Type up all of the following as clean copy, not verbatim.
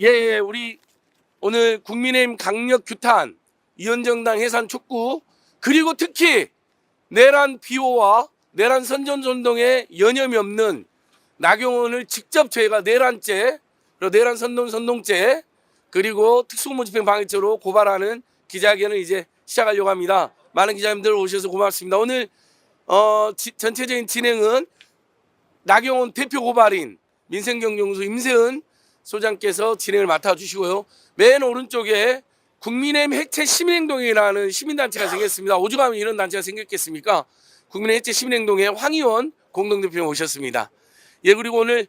예, 우리 오늘 국민의힘 강력 규탄, 위원정당 해산 촉구, 그리고 특히 내란 비호와 내란 선전선동에 여념이 없는 나경원을 직접 저희가 내란죄, 그리고 내란 선동죄, 그리고 특수공무집행 방해죄로 고발하는 기자회견을 이제 시작하려고 합니다. 많은 기자님들 오셔서 고맙습니다. 오늘 전체적인 진행은 나경원 대표 고발인 민생경제연구소 임세은 소장께서 진행을 맡아주시고요. 맨 오른쪽에 국민의힘 해체 시민행동이라는 시민단체가 생겼습니다. 오죽하면 이런 단체가 생겼겠습니까? 국민의힘 해체 시민행동의 황의원 공동대표 모셨습니다. 예, 그리고 오늘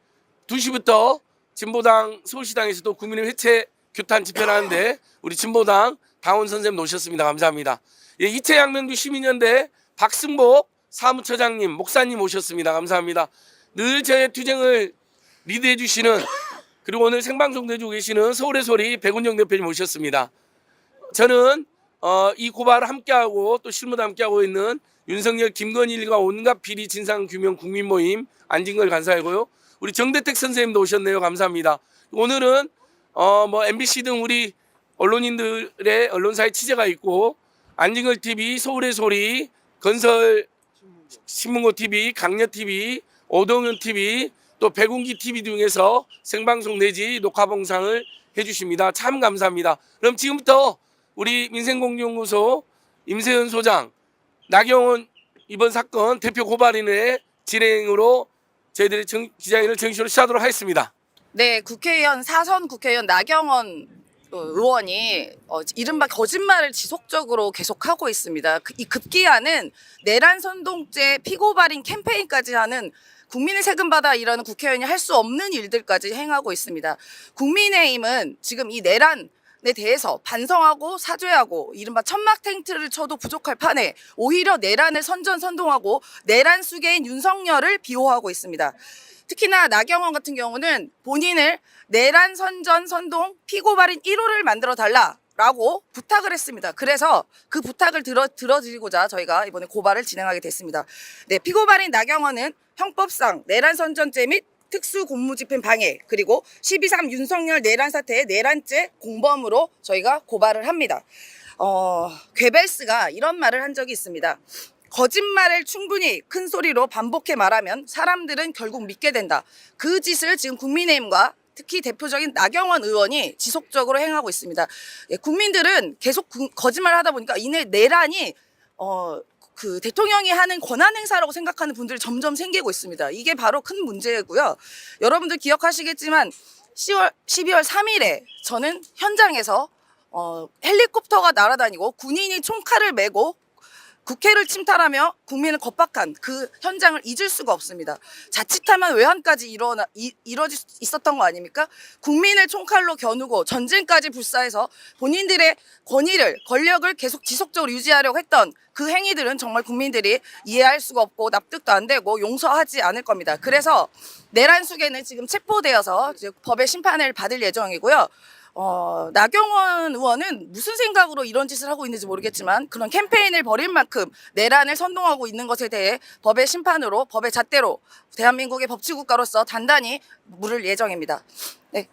2시부터 진보당 서울시당에서도 국민의힘 해체 규탄 집회를 하는데 우리 진보당 당원 선생님 오셨습니다. 감사합니다. 예, 이채양명도 시민연대 박승복 사무처장님, 목사님 오셨습니다. 감사합니다. 늘 저의 투쟁을 리드해 주시는, 그리고 오늘 생방송도 해주고 계시는 서울의 소리 백운정 대표님 오셨습니다. 저는 이 고발을 함께하고 또 실무도 함께하고 있는 윤석열, 김건희일과 온갖 비리 진상 규명 국민 모임 안진걸 간사이고요. 우리 정대택 선생님도 오셨네요. 감사합니다. 오늘은 MBC 등 우리 언론인들의 언론사의 취재가 있고 안진걸 TV, 서울의 소리, 건설 신문고 TV, 강력 TV, 오동현 TV, 또 백운기 TV 등에서 생방송 내지 녹화 방송을 해주십니다. 참 감사합니다. 그럼 지금부터 우리 민생공정연구소 임세은 소장, 나경원 이번 사건 대표 고발인의 진행으로 저희들이 기자회견을 정식으로 시작하도록 하겠습니다. 네, 국회의원 사선 국회의원 나경원 의원이 이른바 거짓말을 지속적으로 계속하고 있습니다. 이 급기야는 내란 선동죄 피고발인 캠페인까지 하는 국민의 세금 받아 이러는 국회의원이 할 수 없는 일들까지 행하고 있습니다. 국민의힘은 지금 이 내란에 대해서 반성하고 사죄하고 이른바 천막 텐트를 쳐도 부족할 판에 오히려 내란을 선전선동하고 내란 수괴인 윤석열을 비호하고 있습니다. 특히나 나경원 같은 경우는 본인을 내란 선전 선동 피고발인 1호를 만들어 달라라고 부탁을 했습니다. 그래서 그 부탁을 들어드리고자 저희가 이번에 고발을 진행하게 됐습니다. 네, 피고발인 나경원은 형법상 내란 선전죄 및 특수공무집행 방해, 그리고 12.3 윤석열 내란 사태의 내란죄 공범으로 저희가 고발을 합니다. 괴벨스가 이런 말을 한 적이 있습니다. 거짓말을 충분히 큰 소리로 반복해 말하면 사람들은 결국 믿게 된다. 그 짓을 지금 국민의힘과 특히 대표적인 나경원 의원이 지속적으로 행하고 있습니다. 예, 국민들은 계속 거짓말을 하다 보니까 이내 내란이 그 대통령이 하는 권한 행사라고 생각하는 분들이 점점 생기고 있습니다. 이게 바로 큰 문제고요. 여러분들 기억하시겠지만 12월 3일에 저는 현장에서 헬리콥터가 날아다니고 군인이 총칼을 메고 국회를 침탈하며 국민을 겁박한 그 현장을 잊을 수가 없습니다. 자칫하면 외환까지 이뤄질 수 있었던 거 아닙니까? 국민을 총칼로 겨누고 전쟁까지 불사해서 본인들의 권력을 계속 지속적으로 유지하려고 했던 그 행위들은 정말 국민들이 이해할 수가 없고 납득도 안 되고 용서하지 않을 겁니다. 그래서 내란 수괴는 지금 체포되어서 이제 법의 심판을 받을 예정이고요. 나경원 의원은 무슨 생각으로 이런 짓을 하고 있는지 모르겠지만 그런 캠페인을 벌일 만큼 내란을 선동하고 있는 것에 대해 법의 심판으로, 법의 잣대로 대한민국의 법치국가로서 단단히 물을 예정입니다. 네,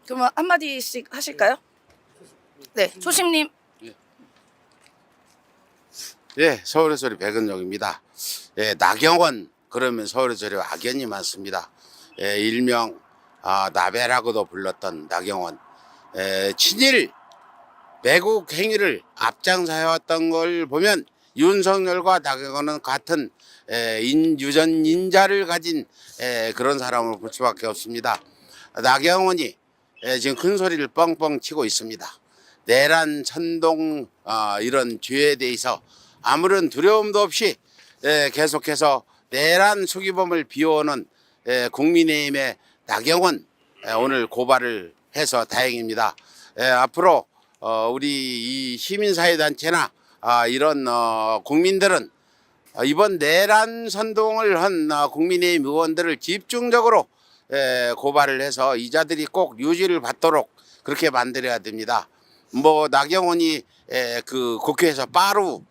그러면 한마디씩 하실까요? 네, 초심님. 예, 서울의 소리 백은영입니다. 예, 나경원 그러면 서울의 소리 악연이 많습니다. 예, 일명 나베라고도 불렀던 나경원. 친일 매국 행위를 앞장서해왔던 걸 보면 윤석열과 나경원은 같은 유전 인자를 가진 그런 사람을 볼 수밖에 없습니다. 나경원이 지금 큰 소리를 뻥뻥 치고 있습니다. 내란 선동 이런 죄에 대해서 아무런 두려움도 없이 계속해서 내란 수기범을 비워오는 국민의힘의 나경원 오늘 고발을 해서 다행입니다. 앞으로 우리 이 시민사회단체나 이런 국민들은 이번 내란 선동을 한 국민의힘 의원들을 집중적으로 고발을 해서 이자들이 꼭 유지를 받도록 그렇게 만들어야 됩니다. 나경원이 그 국회에서 빠루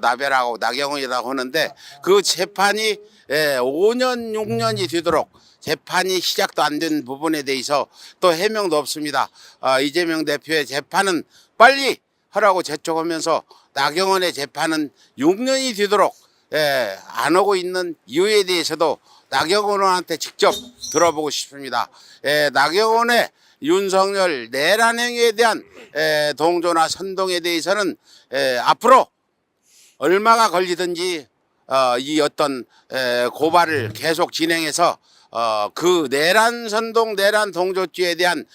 나베라고 나경원이라고 하는데 그 재판이 5년 6년이 되도록 재판이 시작도 안 된 부분에 대해서 또 해명도 없습니다. 이재명 대표의 재판은 빨리 하라고 재촉하면서 나경원의 재판은 6년이 되도록 안 오고 있는 이유에 대해서도 나경원 의원한테 직접 들어보고 싶습니다. 나경원의 윤석열 내란 행위에 대한 동조나 선동에 대해서는 앞으로 얼마가 걸리든지 이 어떤 고발을 계속 진행해서 그 내란 선동, 내란 동조죄에 대한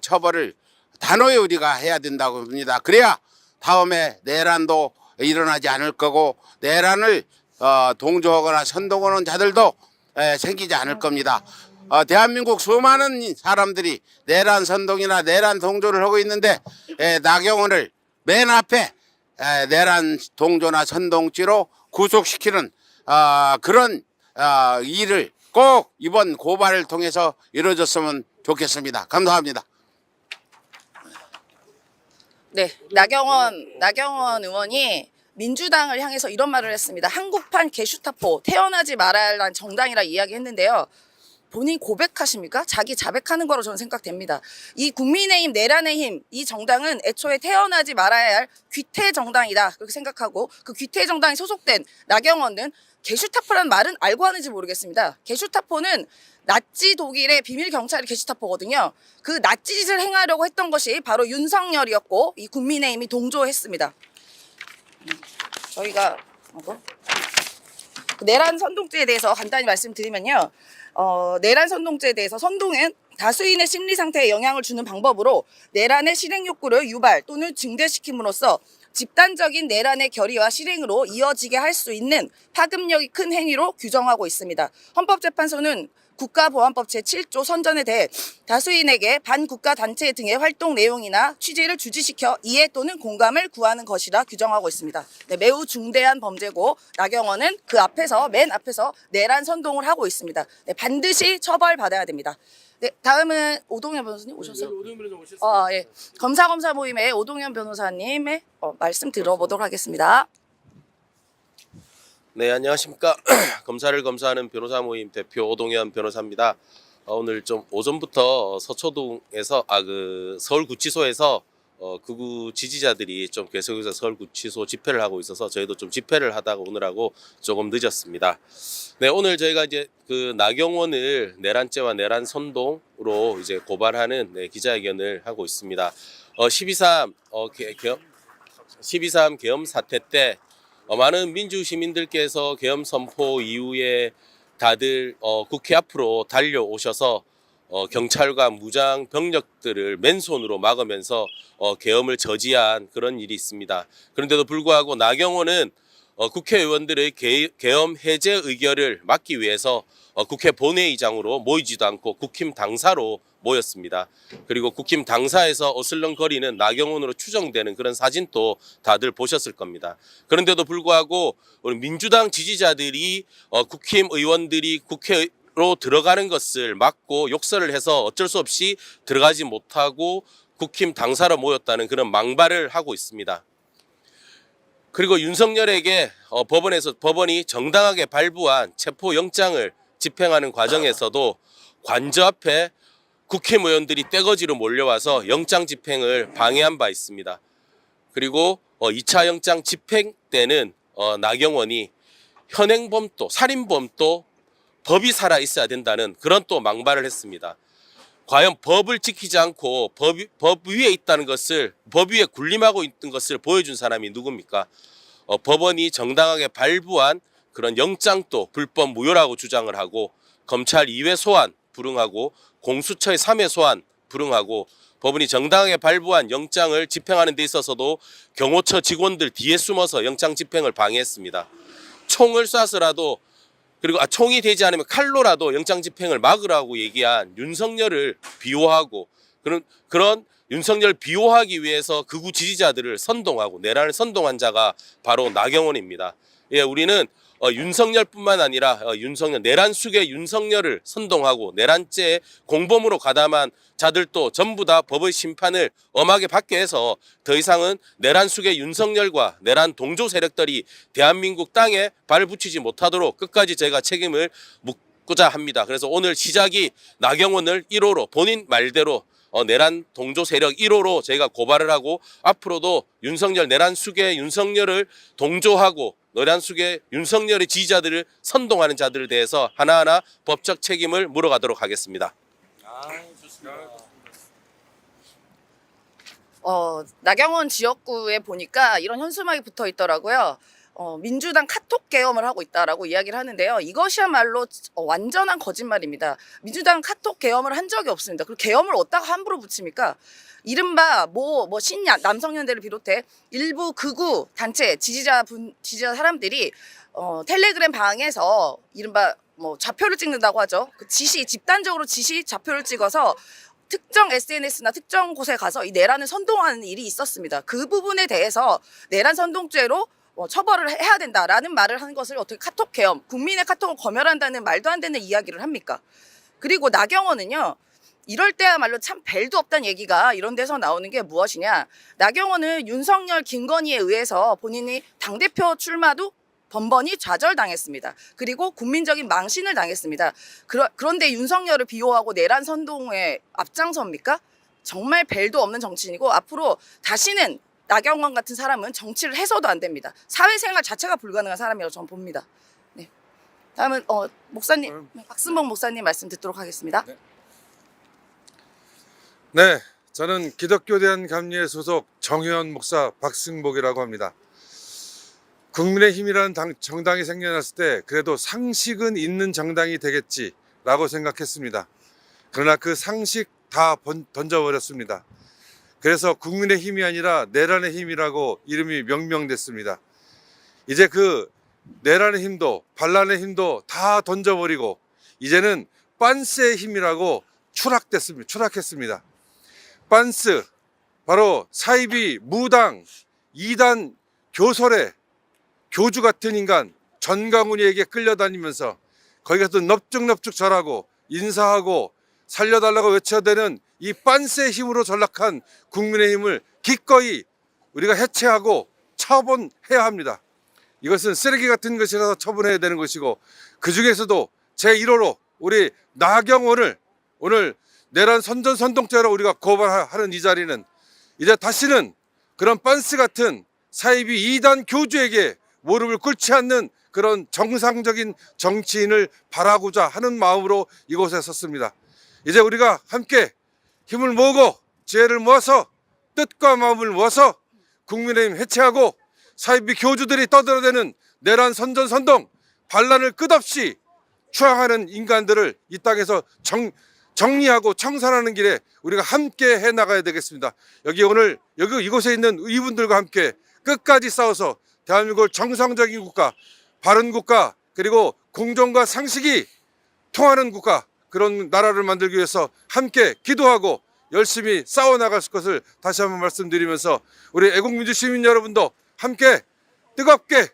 처벌을 단호히 우리가 해야 된다고 봅니다. 그래야 다음에 내란도 일어나지 않을 거고 내란을 동조하거나 선동하는 자들도 생기지 않을 겁니다. 대한민국 수많은 사람들이 내란 선동이나 내란 동조를 하고 있는데 나경원을 맨 앞에 내란 동조나 선동죄로 구속시키는 그런 일을 꼭 이번 고발을 통해서 이루어졌으면 좋겠습니다. 감사합니다. 네, 나경원 의원이 민주당을 향해서 이런 말을 했습니다. 한국판 게슈타포, 태어나지 말아야 할 정당이라 이야기했는데요. 본인 고백하십니까? 자기 자백하는 거로 저는 생각됩니다. 이 국민의힘, 내란의 힘, 이 정당은 애초에 태어나지 말아야 할 귀태 정당이다. 그렇게 생각하고 그 귀태 정당에 소속된 나경원은 게슈타포라는 말은 알고 하는지 모르겠습니다. 게슈타포는 나치 독일의 비밀 경찰이 게슈타포거든요. 그 나치 짓을 행하려고 했던 것이 바로 윤석열이었고 이 국민의힘이 동조했습니다. 저희가 내란 선동죄에 대해서 간단히 말씀드리면요. 내란 선동죄에 대해서 선동은 다수인의 심리 상태에 영향을 주는 방법으로 내란의 실행 욕구를 유발 또는 증대시킴으로써 집단적인 내란의 결의와 실행으로 이어지게 할 수 있는 파급력이 큰 행위로 규정하고 있습니다. 헌법재판소는 국가보안법 제7조 선전에 대해 다수인에게 반국가 단체 등의 활동 내용이나 취지를 주지시켜 이해 또는 공감을 구하는 것이라 규정하고 있습니다. 네, 매우 중대한 범죄고 나경원은 그 앞에서 맨 앞에서 내란 선동을 하고 있습니다. 네, 반드시 처벌받아야 됩니다. 네, 다음은 오동현 변호사님 오셨어요? 오동현 변호사 오셨습니다. 예. 검사 모임의 오동현 변호사님의 말씀 들어보도록 하겠습니다. 네, 안녕하십니까. 검사를 검사하는 변호사 모임 대표 오동현 변호사입니다. 오늘 좀 오전부터 서초동에서 서울구치소에서 극우 지지자들이 좀 계속해서 서울구치소 집회를 하고 있어서 저희도 좀 집회를 하다가 오느라고 조금 늦었습니다. 네, 오늘 저희가 이제 그 나경원을 내란죄와 내란 선동으로 이제 고발하는 기자회견을 하고 있습니다. 12.3 계엄 사태 때 많은 민주 시민들께서 계엄 선포 이후에 다들 국회 앞으로 달려오셔서 경찰과 무장 병력들을 맨손으로 막으면서 계엄을 저지한 그런 일이 있습니다. 그런데도 불구하고 나경원은 국회의원들의 계엄 해제 의결을 막기 위해서 국회 본회의장으로 모이지도 않고 국힘 당사로 모였습니다. 그리고 국힘 당사에서 어슬렁거리는 나경원으로 추정되는 그런 사진도 다들 보셨을 겁니다. 그런데도 불구하고 우리 민주당 지지자들이 국힘 의원들이 국회로 들어가는 것을 막고 욕설을 해서 어쩔 수 없이 들어가지 못하고 국힘 당사로 모였다는 그런 망발을 하고 있습니다. 그리고 윤석열에게 법원이 정당하게 발부한 체포영장을 집행하는 과정에서도 관저 앞에 국힘 의원들이 떼거지로 몰려와서 영장 집행을 방해한 바 있습니다. 그리고 2차 영장 집행 때는 나경원이 현행범도 살인범도 법이 살아 있어야 된다는 그런 또 망발을 했습니다. 과연 법을 지키지 않고 법 위에 있다는 것을, 법 위에 군림하고 있는 것을 보여준 사람이 누굽니까? 법원이 정당하게 발부한 그런 영장도 불법 무효라고 주장을 하고 검찰 2회 소환 불응하고 공수처의 3회 소환 불응하고 법원이 정당하게 발부한 영장을 집행하는 데 있어서도 경호처 직원들 뒤에 숨어서 영장 집행을 방해했습니다. 총을 쏴서라도 그리고 총이 되지 않으면 칼로라도 영장 집행을 막으라고 얘기한 윤석열을 비호하고 그런 윤석열 비호하기 위해서 극우 지지자들을 선동하고 내란을 선동한 자가 바로 나경원입니다. 예, 우리는 윤석열뿐만 아니라 윤석열 내란 숙의 윤석열을 선동하고 내란죄 공범으로 가담한 자들도 전부 다 법의 심판을 엄하게 받게 해서 더 이상은 내란 숙의 윤석열과 내란 동조 세력들이 대한민국 땅에 발을 붙이지 못하도록 끝까지 제가 책임을 묻고자 합니다. 그래서 오늘 시작이 나경원을 1호로 본인 말대로 내란 동조 세력 1호로 제가 고발을 하고 앞으로도 윤석열 내란 숙의 윤석열을 동조하고 내란 숙의 윤석열의 지지자들을 선동하는 자들에 대해서 하나하나 법적 책임을 물어가도록 하겠습니다. 나경원 지역구에 보니까 이런 현수막이 붙어 있더라고요. 민주당 카톡 계엄을 하고 있다라고 이야기를 하는데요. 이것이야말로 완전한 거짓말입니다. 민주당 카톡 계엄을 한 적이 없습니다. 그리고 계엄을 어디다가 함부로 붙입니까? 이른바 신야 남성연대를 비롯해 일부 극우 단체 지지자 사람들이 텔레그램 방에서 이른바 좌표를 찍는다고 하죠. 그 집단적으로 좌표를 찍어서 특정 SNS나 특정 곳에 가서 이 내란을 선동하는 일이 있었습니다. 그 부분에 대해서 내란 선동죄로 처벌을 해야 된다라는 말을 한 것을 어떻게 카톡 계엄, 국민의 카톡을 검열한다는 말도 안 되는 이야기를 합니까? 그리고 나경원은요. 이럴 때야말로 참 벨도 없다는 얘기가 이런 데서 나오는 게 무엇이냐. 나경원은 윤석열, 김건희에 의해서 본인이 당대표 출마도 번번이 좌절당했습니다. 그리고 국민적인 망신을 당했습니다. 그런데 윤석열을 비호하고 내란 선동에 앞장섭니까? 정말 벨도 없는 정치인이고 앞으로 다시는 나경원 같은 사람은 정치를 해서도 안 됩니다. 사회생활 자체가 불가능한 사람이라고 저는 봅니다. 네. 다음은 목사님, 박승복 목사님 말씀 듣도록 하겠습니다. 네, 저는 기독교대한감리회 소속 정회원 목사 박승복이라고 합니다. 국민의힘이라는 정당이 생겨났을 때 그래도 상식은 있는 정당이 되겠지라고 생각했습니다. 그러나 그 상식 다 던져버렸습니다. 그래서 국민의힘이 아니라 내란의 힘이라고 이름이 명명됐습니다. 이제 그 내란의 힘도 반란의 힘도 다 던져버리고 이제는 빤스의 힘이라고 추락했습니다. 빤스, 바로 사이비, 무당, 이단, 교설의 교주 같은 인간 전강훈이에게 끌려다니면서 거기 가서 넙죽넙죽 절하고 인사하고 살려달라고 외쳐대는 이 빤스의 힘으로 전락한 국민의힘을 기꺼이 우리가 해체하고 처분해야 합니다. 이것은 쓰레기 같은 것이라서 처분해야 되는 것이고 그 중에서도 제1호로 우리 나경원을 오늘 내란 선동죄로 우리가 고발하는 이 자리는 이제 다시는 그런 빤스 같은 사이비 이단 교주에게 무릎을 꿇지 않는 그런 정상적인 정치인을 바라고자 하는 마음으로 이곳에 섰습니다. 이제 우리가 함께 힘을 모으고 지혜를 모아서 뜻과 마음을 모아서 국민의힘 해체하고 사이비 교주들이 떠들어대는 내란 선동 반란을 끝없이 추앙하는 인간들을 이 땅에서 정리하고 청산하는 길에 우리가 함께 해나가야 되겠습니다. 이곳에 있는 이분들과 함께 끝까지 싸워서 대한민국을 정상적인 국가, 바른 국가, 그리고 공정과 상식이 통하는 국가, 그런 나라를 만들기 위해서 함께 기도하고 열심히 싸워나갈 것을 다시 한번 말씀드리면서 우리 애국민주 시민 여러분도 함께 뜨겁게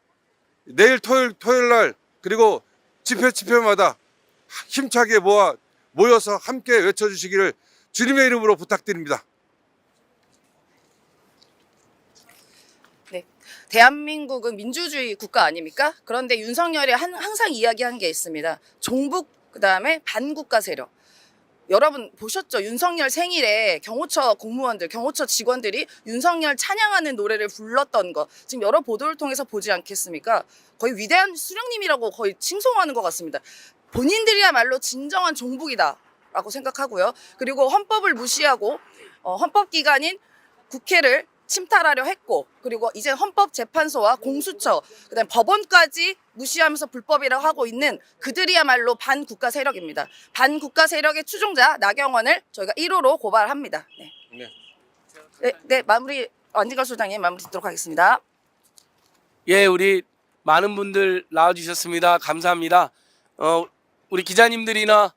내일 토요일 날 그리고 집회마다 힘차게 모여서 함께 외쳐주시기를 주님의 이름으로 부탁드립니다. 네, 대한민국은 민주주의 국가 아닙니까? 그런데 윤석열이 항상 이야기한 게 있습니다. 종북 그다음에 반국가 세력. 여러분 보셨죠? 윤석열 생일에 경호처 공무원들, 경호처 직원들이 윤석열 찬양하는 노래를 불렀던 거 지금 여러 보도를 통해서 보지 않겠습니까? 거의 위대한 수령님이라고 거의 칭송하는 것 같습니다. 본인들이야말로 진정한 종북이다 라고 생각하고요. 그리고 헌법을 무시하고 헌법기관인 국회를 침탈하려 했고 그리고 이제 헌법재판소와 공수처 그다음에 법원까지 무시하면서 불법이라고 하고 있는 그들이야말로 반국가 세력입니다. 반국가 세력의 추종자 나경원을 저희가 1호로 고발합니다. 네, 마무리 안진걸 소장님 마무리 듣도록 하겠습니다. 예, 우리 많은 분들 나와주셨습니다. 감사합니다. 우리 기자님들이나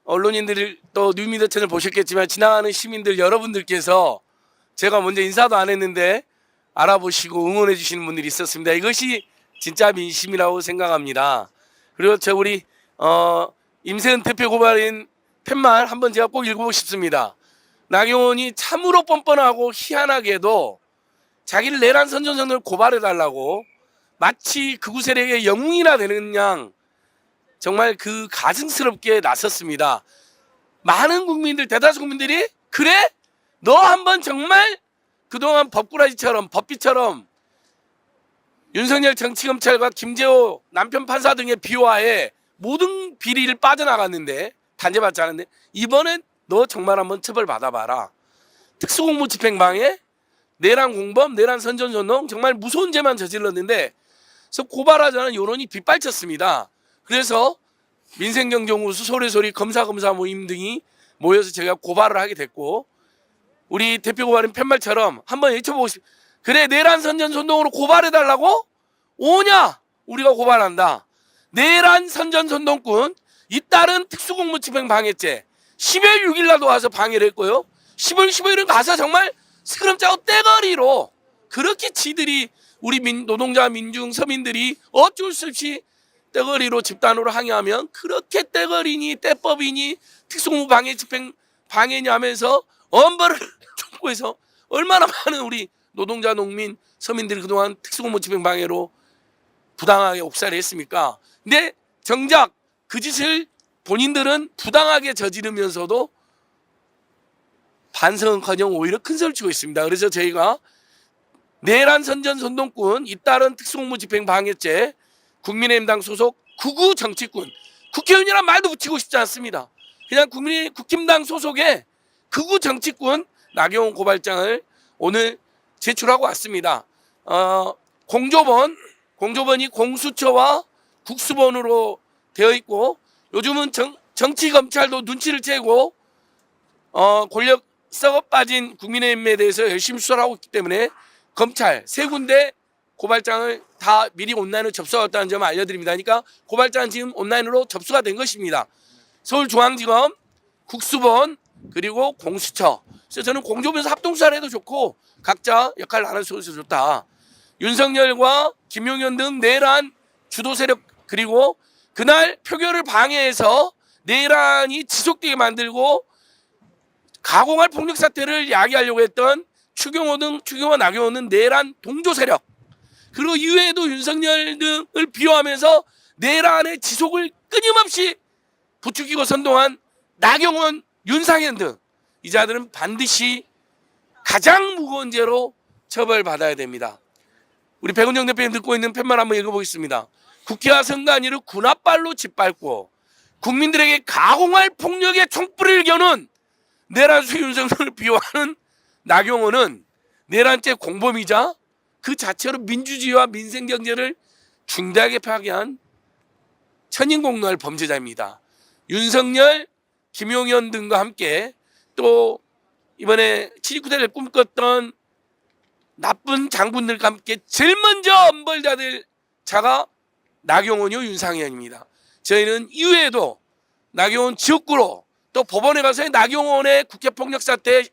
언론인들이 또 뉴미디어 채널 보셨겠지만 지나가는 시민들 여러분들께서 제가 먼저 인사도 안 했는데 알아보시고 응원해 주시는 분들이 있었습니다. 이것이 진짜 민심이라고 생각합니다. 그리고 저 우리 임세은 대표 고발인 팻말 한번 제가 꼭 읽어보고 싶습니다. 나경원이 참으로 뻔뻔하고 희한하게도 자기를 내란 선전선을 고발해달라고 마치 극우 세력의 영웅이나 되는 양 정말 그 가증스럽게 나섰습니다. 많은 국민들, 대다수 국민들이 그래? 너 한번 정말 그동안 법꾸라지처럼 법비처럼 윤석열 정치검찰과 김재호 남편 판사 등의 비호하에 모든 비리를 빠져나갔는데 단죄받지 않았는데 이번엔 너 정말 한번 처벌받아봐라. 특수공무 집행방해, 내란 공범, 내란 선전선동 정말 무서운 죄만 저질렀는데 그래서 고발하자는 여론이 빗발쳤습니다. 그래서 민생경제연구소 소리소리 검사 모임 등이 모여서 제가 고발을 하게 됐고 우리 대표 고발인 팻말처럼 한번 여쭤보고 싶습니다. 그래 내란 선전선동으로 고발해달라고? 오냐? 우리가 고발한다. 내란 선전선동꾼 잇따른 특수공무집행방해죄 10월 6일 날도 와서 방해를 했고요. 10월 15일은 가서 정말 스크럼짜고 떼거리로 그렇게 지들이 우리 노동자 민중 서민들이 어쩔 수 없이 떼거리로 집단으로 항의하면 그렇게 떼거리니 떼법이니 특수공무 방해 집행 방해냐 하면서 엄벌을 촉구해서 얼마나 많은 우리 노동자 농민 서민들이 그동안 특수공무 집행 방해로 부당하게 옥살이 했습니까? 근데 정작 그 짓을 본인들은 부당하게 저지르면서도 반성은커녕 오히려 큰 소리를 치고 있습니다. 그래서 저희가 내란 선전선동꾼 잇따른 특수공무집행방해죄 국민의힘당 소속 극우 정치꾼 국회의원이란 말도 붙이고 싶지 않습니다. 그냥 국힘당 소속의 극우 정치꾼 나경원 고발장을 오늘 제출하고 왔습니다. 공조본이 공수처와 국수본으로 되어 있고 요즘은 정치 검찰도 눈치를 채고 권력 썩어 빠진 국민의힘에 대해서 열심히 수사를 하고 있기 때문에 검찰 세 군데 고발장을 다 미리 온라인으로 접수했다는 점을 알려드립니다. 그러니까 고발장은 지금 온라인으로 접수가 된 것입니다. 서울중앙지검, 국수본 그리고 공수처. 그래서 저는 공조본에서 합동수사를 해도 좋고 각자 역할을 나눠서 좋다. 윤석열과 김용현 등 내란 주도 세력 그리고 그날 표결을 방해해서 내란이 지속되게 만들고 가공할 폭력 사태를 야기하려고 했던 추경호 나경원은 내란 동조 세력 그리고 이외에도 윤석열 등을 비호하면서 내란의 지속을 끊임없이 부추기고 선동한 나경원, 윤상현 등 이 자들은 반드시 가장 무거운 죄로 처벌받아야 됩니다. 우리 백운영 대표님 듣고 있는 팻말 한번 읽어보겠습니다. 국회와 선관위를 군합발로 짓밟고 국민들에게 가공할 폭력의 총불을 겨눈 내란수 윤석열을 비호하는 나경원은 내란죄 공범이자 그 자체로 민주주의와 민생경제를 중대하게 파괴한 천인공노할 범죄자입니다. 윤석열, 김용현 등과 함께 또 이번에 7.29대를 꿈꿨던 나쁜 장군들과 함께 제일 먼저 엄벌자들 자가 나경원이요 윤상현입니다. 저희는 이후에도 나경원 지역구로 또 법원에 가서 나경원의 국회 폭력 사태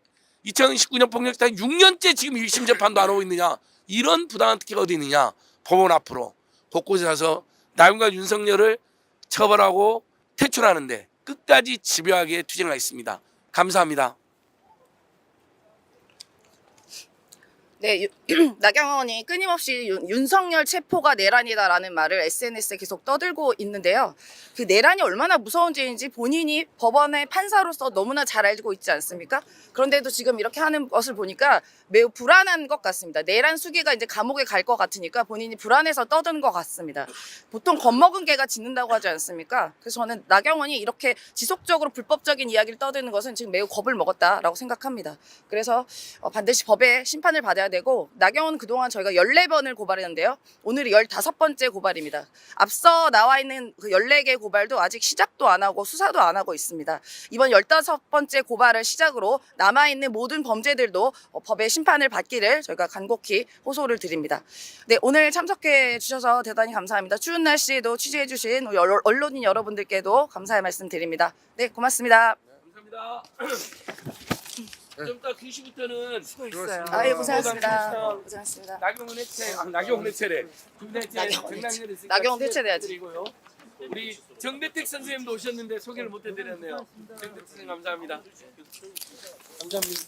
2019년 폭력 사태 6년째 지금 1심 재판도 안 하고 있느냐 이런 부당한 특혜가 어디 있느냐 법원 앞으로 곳곳에 가서 나경원과 윤석열을 처벌하고 퇴출하는데 끝까지 집요하게 투쟁을 하겠습니다. 감사합니다. 네, 나경원이 끊임없이 윤석열 체포가 내란이다라는 말을 SNS에 계속 떠들고 있는데요. 그 내란이 얼마나 무서운 죄인지 본인이 법원의 판사로서 너무나 잘 알고 있지 않습니까? 그런데도 지금 이렇게 하는 것을 보니까 매우 불안한 것 같습니다. 내란 수기가 이제 감옥에 갈 것 같으니까 본인이 불안해서 떠드는 것 같습니다. 보통 겁먹은 개가 짖는다고 하지 않습니까? 그래서 저는 나경원이 이렇게 지속적으로 불법적인 이야기를 떠드는 것은 지금 매우 겁을 먹었다라고 생각합니다. 그래서 반드시 법의 심판을 받아야 되고 나경원 그동안 저희가 14번을 고발했는데요. 오늘이 15번째 고발입니다. 앞서 나와 있는 그 14개 고발도 아직 시작도 안 하고 수사도 안 하고 있습니다. 이번 15번째 고발을 시작으로 남아있는 모든 범죄들도 법의 심판을 받기를 저희가 간곡히 호소를 드립니다. 네, 오늘 참석해 주셔서 대단히 감사합니다. 추운 날씨에도 취재해 주신 언론인 여러분들께도 감사의 말씀 드립니다. 네, 고맙습니다. 감사합니다. 좀 이따 2시부터는 수고했어요. 아예 고생하셨습니다. 고맙습니다. 고생하셨습니다. 나경원 해체, 나경원 해체래. 김대체 나경원 해체. 정당연을 있으니까 나경원 해체돼야지. 드리고요. 우리 정대택 선생님도 오셨는데 소개를 못 해드렸네요. 정대택 선생님 감사합니다. 감사합니다.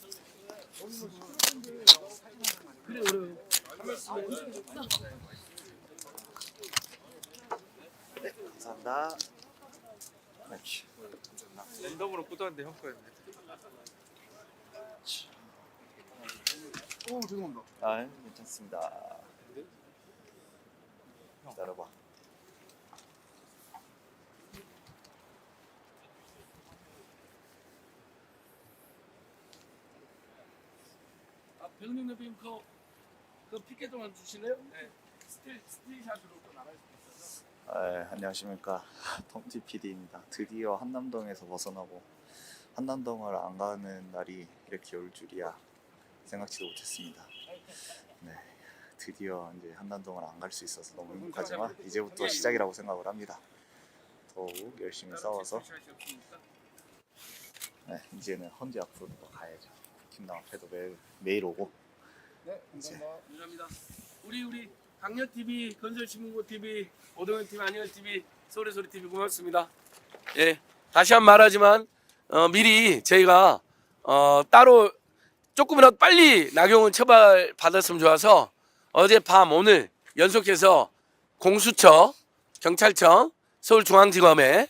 그래 그래. 감사합니다. 랜덤으로 꽂았는데 형 거였네. 아, 괜찮습니다. 기다려봐. 변호인 대표님 그 피켓 좀 주실래요? 네. 스틸샷으로 또 나갈 수 있어서. 아, 안녕하십니까. 톰티 PD입니다. 드디어 한남동에서 벗어나고 한남동을 안 가는 날이 이렇게 올 줄이야 생각지도 못했습니다. 네, 드디어 이제 한남동을 안 갈 수 있어서 너무 행복하지만 이제부터 시작이라고 생각을 합니다. 더욱 열심히 싸워서 네, 이제는 헌재 앞으로 가야죠. 팀당 앞에도 매일 오고 네, 감사합니다. 우리 강력 TV, 건설신문고 TV, 오동현 TV, 안녕 TV, 소리소리 TV 고맙습니다. 예, 다시 한 번 말하지만 미리 저희가 따로 조금이라도 빨리 나경원 처벌 받았으면 좋아서 어젯밤 오늘 연속해서 공수처, 경찰청, 서울중앙지검에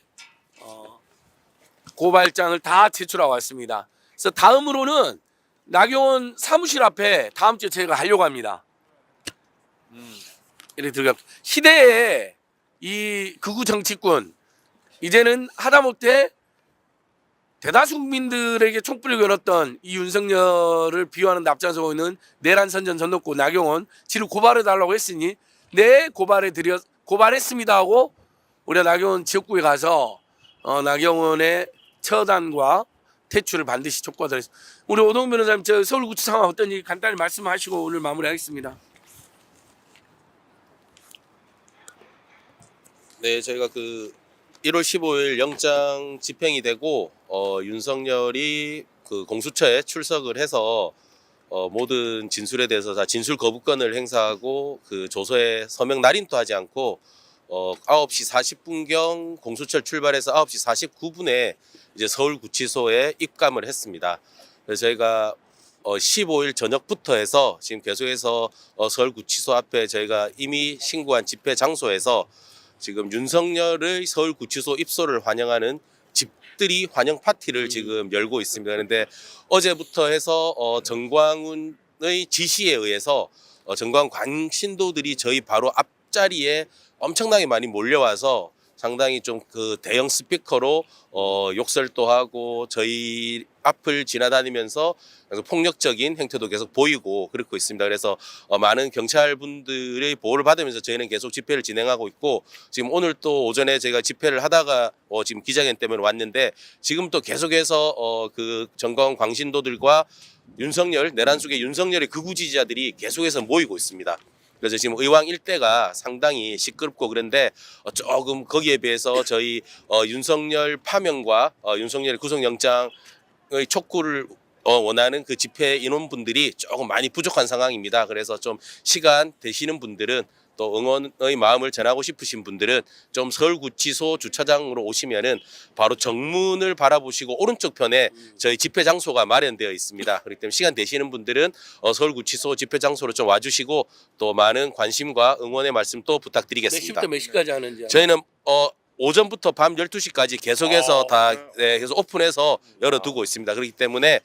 고발장을 다 제출하고 왔습니다. 그래서 다음으로는 나경원 사무실 앞에 다음 주에 저희가 하려고 합니다. 이렇게 들어가 시대에 이 극우 정치권 이제는 하다못해 대다수 국민들에게 촛불을 겨눴던 이 윤석열을 비호하는 납작하고 있는 내란 선전 전놓고 나경원 지를 고발해 달라고 했으니 네 고발했습니다 하고 우리가 나경원 지역구에 가서 나경원의 처단과 퇴출을 반드시 촉구하도록 하겠습니다. 우리 오동 변호사님 저 서울구치 상황 어떤지 간단히 말씀하시고 오늘 마무리하겠습니다. 네, 저희가 그 1월 15일 영장 집행이 되고 윤석열이 그 공수처에 출석을 해서 모든 진술에 대해서 다 진술 거부권을 행사하고 그 조서에 서명 날인도 하지 않고 9시 40분경 공수처 출발해서 9시 49분에 이제 서울구치소에 입감을 했습니다. 그래서 저희가 15일 저녁부터 해서 지금 계속해서 서울구치소 앞에 저희가 이미 신고한 집회 장소에서 지금 윤석열의 서울구치소 입소를 환영하는 집들이 환영 파티를 지금 열고 있습니다. 그런데 어제부터 해서 정광훈의 지시에 의해서 정광훈 관신도들이 저희 바로 앞자리에 엄청나게 많이 몰려와서 상당히 좀 그 대형 스피커로 욕설도 하고 저희 앞을 지나다니면서 폭력적인 행태도 계속 보이고 그렇고 있습니다. 그래서 많은 경찰분들의 보호를 받으면서 저희는 계속 집회를 진행하고 있고 지금 오늘 또 오전에 제가 집회를 하다가 지금 기자회견 때문에 왔는데 지금 또 계속해서 그 정광훈 광신도들과 윤석열 내란 속의 윤석열의 극우 지지자들이 계속해서 모이고 있습니다. 그래서 지금 의왕 일대가 상당히 시끄럽고 그런데 조금 거기에 비해서 저희 윤석열 파면과 윤석열 구속영장의 촉구를 원하는 그 집회 인원분들이 조금 많이 부족한 상황입니다. 그래서 좀 시간 되시는 분들은 또 응원의 마음을 전하고 싶으신 분들은 좀 서울구치소 주차장으로 오시면은 바로 정문을 바라보시고 오른쪽 편에 저희 집회 장소가 마련되어 있습니다. 그렇기 때문에 시간 되시는 분들은 서울구치소 집회 장소로 좀 와주시고 또 많은 관심과 응원의 말씀 또 몇 부탁드리겠습니다. 시부터 몇 시까지 하는지 저희는 오전부터 밤 12시까지 계속해서 계속 오픈해서 열어두고 있습니다. 그렇기 때문에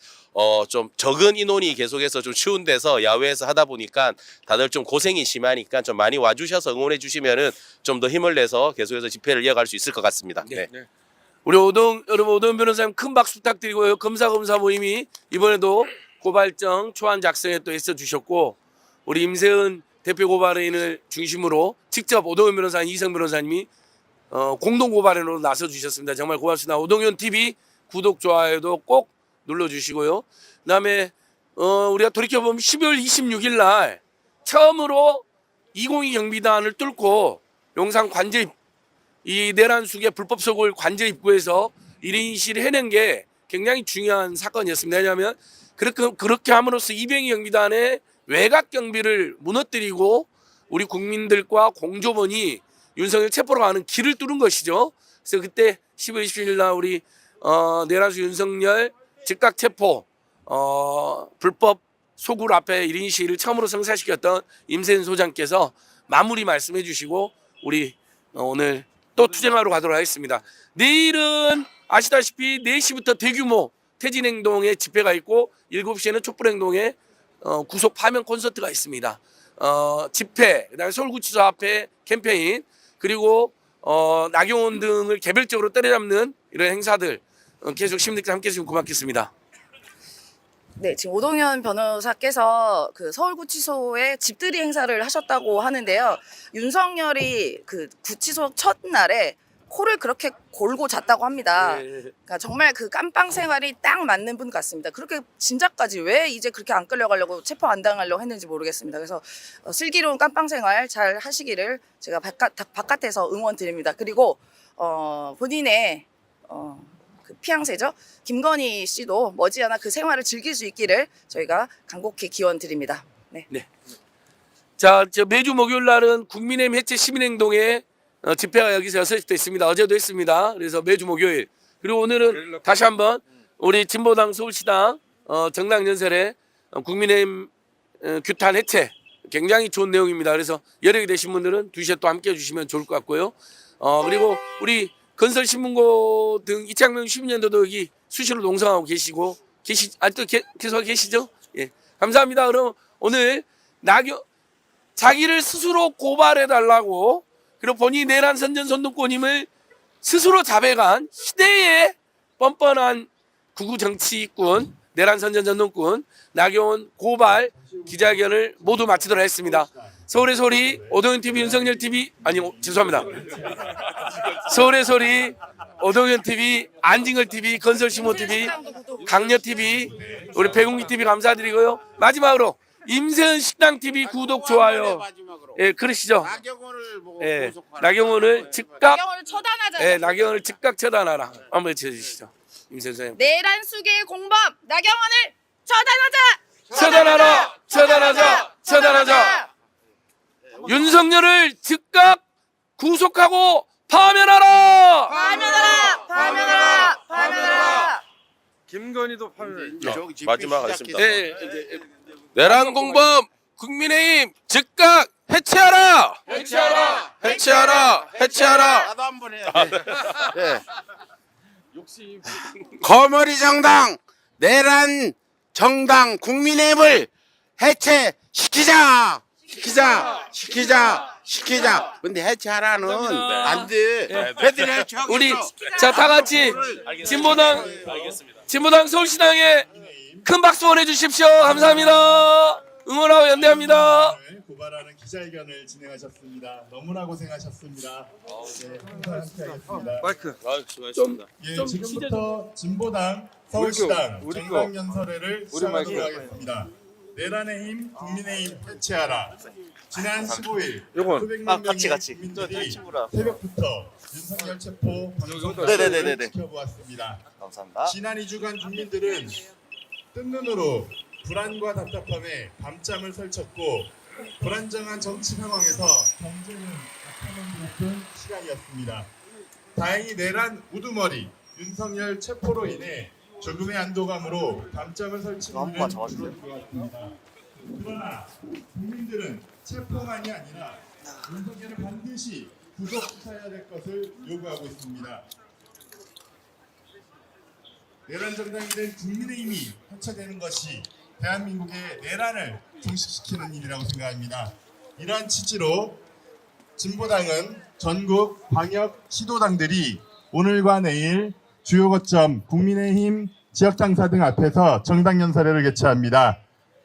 좀 적은 인원이 계속해서 좀 추운 데서 야외에서 하다 보니까 다들 좀 고생이 심하니까 좀 많이 와주셔서 응원해 주시면은 좀 더 힘을 내서 계속해서 집회를 이어갈 수 있을 것 같습니다. 네. 우리 오동 변호사님 큰 박수 부탁드리고요. 검사 모임이 이번에도 고발장 초안 작성에 또 애써 주셨고 우리 임세은 대표 고발인을 중심으로 직접 오동현 변호사님, 이성 변호사님이 공동 고발인으로 나서 주셨습니다. 정말 고맙습니다. 오동현 TV 구독 좋아요도 꼭 눌러주시고요. 그다음에 우리가 돌이켜보면 12월 26일 날 처음으로 202 경비단을 뚫고 용산 관제 이 내란 수계 불법 소굴 관제 입구에서 1인 시를 해낸 게 굉장히 중요한 사건이었습니다. 왜냐하면 그렇게 함으로써 이병희 경비단의 외곽 경비를 무너뜨리고 우리 국민들과 공조원이 윤석열 체포로 가는 길을 뚫은 것이죠. 그래서 그때 10월 27일 날 우리 내란수 윤석열 즉각 체포 불법 소굴 앞에 1인 시위를 처음으로 성사시켰던 임세은 소장께서 마무리 말씀해 주시고 우리 오늘 또 투쟁하러 가도록 하겠습니다. 내일은 아시다시피 4시부터 대규모 퇴진행동의 집회가 있고 7시에는 촛불행동의 구속 파면 콘서트가 있습니다. 집회, 그다음에 서울구치소 앞에 캠페인, 그리고 나경원 등을 개별적으로 때려잡는 이런 행사들 계속 시민들께 함께 해주시면 고맙겠습니다. 네, 지금 오동현 변호사께서 그 서울구치소에 집들이 행사를 하셨다고 하는데요. 윤석열이 그 구치소 첫날에 코를 그렇게 골고 잤다고 합니다. 그러니까 정말 그 깜빵 생활이 딱 맞는 분 같습니다. 그렇게 진작까지 왜 이제 그렇게 안 끌려가려고 체포 안 당하려고 했는지 모르겠습니다. 그래서 슬기로운 깜빵 생활 잘 하시기를 제가 바깥에서 응원 드립니다. 그리고 본인의 그 피양새죠. 김건희 씨도 머지않아 그 생활을 즐길 수 있기를 저희가 간곡히 기원 드립니다. 네. 자, 매주 목요일 날은 국민의힘 해체 시민행동에 집회가 여기서 6시 때 있습니다. 어제도 했습니다. 그래서 매주 목요일. 그리고 오늘은 다시 한번 우리 진보당 서울시당 정당 연설에 국민의힘 규탄 해체 굉장히 좋은 내용입니다. 그래서 여력이 되신 분들은 2시에 또 함께 해주시면 좋을 것 같고요. 그리고 우리 건설신문고 등 이창명 시민연대도 여기 수시로 농성하고 계시고 아직도 계속 계시죠? 예, 감사합니다. 그럼 오늘 자기를 스스로 고발해달라고, 그리고 본인이 내란 선전선동권임을 스스로 자백한 시대의 뻔뻔한 구구 정치꾼, 내란 선전선동꾼 나경원 고발 기자회견을 모두 마치도록 하겠습니다. 서울의 소리, 오동현 TV, 윤석열 TV, 죄송합니다. 서울의 소리, 오동현 TV, 안진걸 TV, 건설신문 TV, 강려 TV, 우리 배국미 TV 감사드리고요. 마지막으로 임세은 식당 TV 구독 좋아요. 예, 그러시죠. 예, 나경원을 즉각 나경원을 처단하자. 예, 나경원을 즉각 처단하라. 한번 외쳐주시죠. 임세은 선생님. 내란 수계의 공범 나경원을 처단하자. 처단하라. 처단하자. 처단하자. 윤석열을 즉각 구속하고 파면하라. 파면하라. 김건희도 파면. 마지막 하겠습니다. 예, 내란 공범 국민의힘 즉각 해체하라. 해체하라. 나도 한번 해야 돼. 네. 거머리 정당, 내란 정당 국민의힘을 해체시키자. 근데 해체하라는 안 돼. 애들이 해체하겠어. 우리 자 다 같이 진보당 서울시당에 큰 박수 보내주십시오. 감사합니다. 응원하고 연대합니다. 고발하는 기자회견을 진행하셨습니다. 너무나 고생하셨습니다. 네, 항상 함께하겠습니다. 마이크. 수고하셨습니다. 예, 지금부터 진보당 서울시당 우리 거. 정당연설회를 우리 마이크. 시작하도록 하겠습니다. 내란의 힘, 국민의 힘 해체하라. 지난 15일 요건. 수백만 명의 같이. 국민들이 친구라. 새벽부터 윤석열 체포 네네네네. 방송을 지켜보았습니다. 감사합니다. 지난 2주간 국민들은 뜬 눈으로 불안과 답답함에 밤잠을 설쳤고 불안정한 정치 상황에서 경제는 악화만 높은 시간이었습니다. 다행히 내란 우두머리 윤석열 체포로 인해 조금의 안도감으로 밤잠을 설치는 일은 줄어든 것 같습니다. 그러나 국민들은 체포만이 아니라 윤석열을 반드시 구속 수사해야 될 것을 요구하고 있습니다. 내란 정당이 된 국민의힘이 해체되는 것이 대한민국의 내란을 종식시키는 일이라고 생각합니다. 이러한 취지로 진보당은 전국 광역 시도당들이 오늘과 내일 주요 거점 국민의힘 지역장사 등 앞에서 정당연설회를 개최합니다.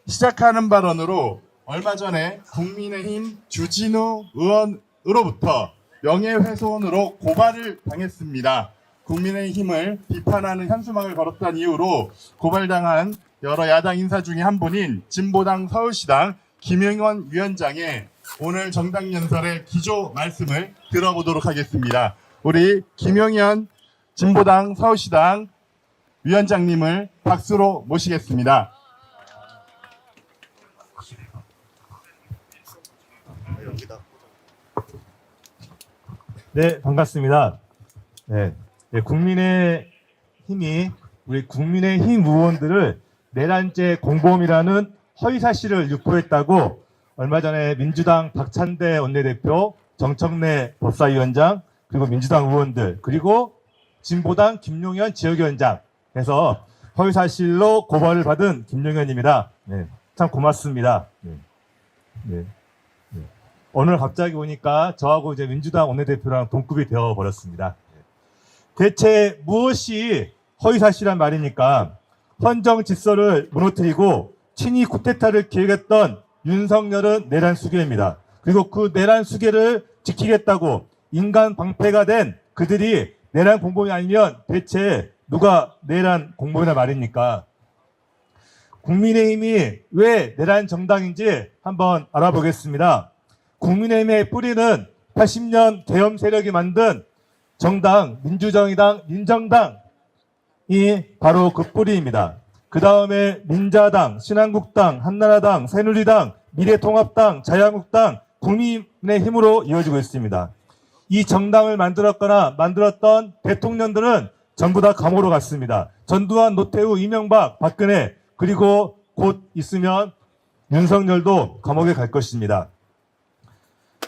시작하는 발언으로 얼마 전에 국민의힘 주진우 의원으로부터 명예훼손으로 고발을 당했습니다. 국민의힘을 비판하는 현수막을 걸었다는 이유로 고발당한 여러 야당 인사 중에 한 분인 진보당 서울시당 김영원 위원장의 오늘 정당연설의 기조 말씀을 들어보도록 하겠습니다. 우리 김영현 진보당 서울시당 위원장님을 박수로 모시겠습니다. 네, 반갑습니다. 네, 국민의힘이 우리 국민의힘 의원들을 내란죄 공범이라는 허위사실을 유포했다고 얼마 전에 민주당 박찬대 원내대표, 정청래 법사위원장, 그리고 민주당 의원들, 그리고 진보당 김용현 지역위원장에서 허위사실로 고발을 받은 김용현입니다. 네, 참 고맙습니다. 네. 오늘 갑자기 오니까 저하고 이제 민주당 원내대표랑 동급이 되어 버렸습니다. 대체 무엇이 허위사실이란 말입니까? 헌정 질서를 무너뜨리고 친위 쿠데타를 기획했던 윤석열은 내란 수괴입니다. 그리고 그 내란 수괴를 지키겠다고 인간 방패가 된 그들이 내란 공범이 아니면 대체 누가 내란 공범이란 말입니까? 국민의힘이 왜 내란 정당인지 한번 알아보겠습니다. 국민의힘의 뿌리는 80년 계엄 세력이 만든 정당, 민주정의당, 민정당이 바로 그 뿌리입니다. 그 다음에 민자당, 신한국당, 한나라당, 새누리당, 미래통합당, 자유한국당, 국민의힘으로 이어지고 있습니다. 이 정당을 만들었던 대통령들은 전부 다 감옥으로 갔습니다. 전두환, 노태우, 이명박, 박근혜, 그리고 곧 있으면 윤석열도 감옥에 갈 것입니다.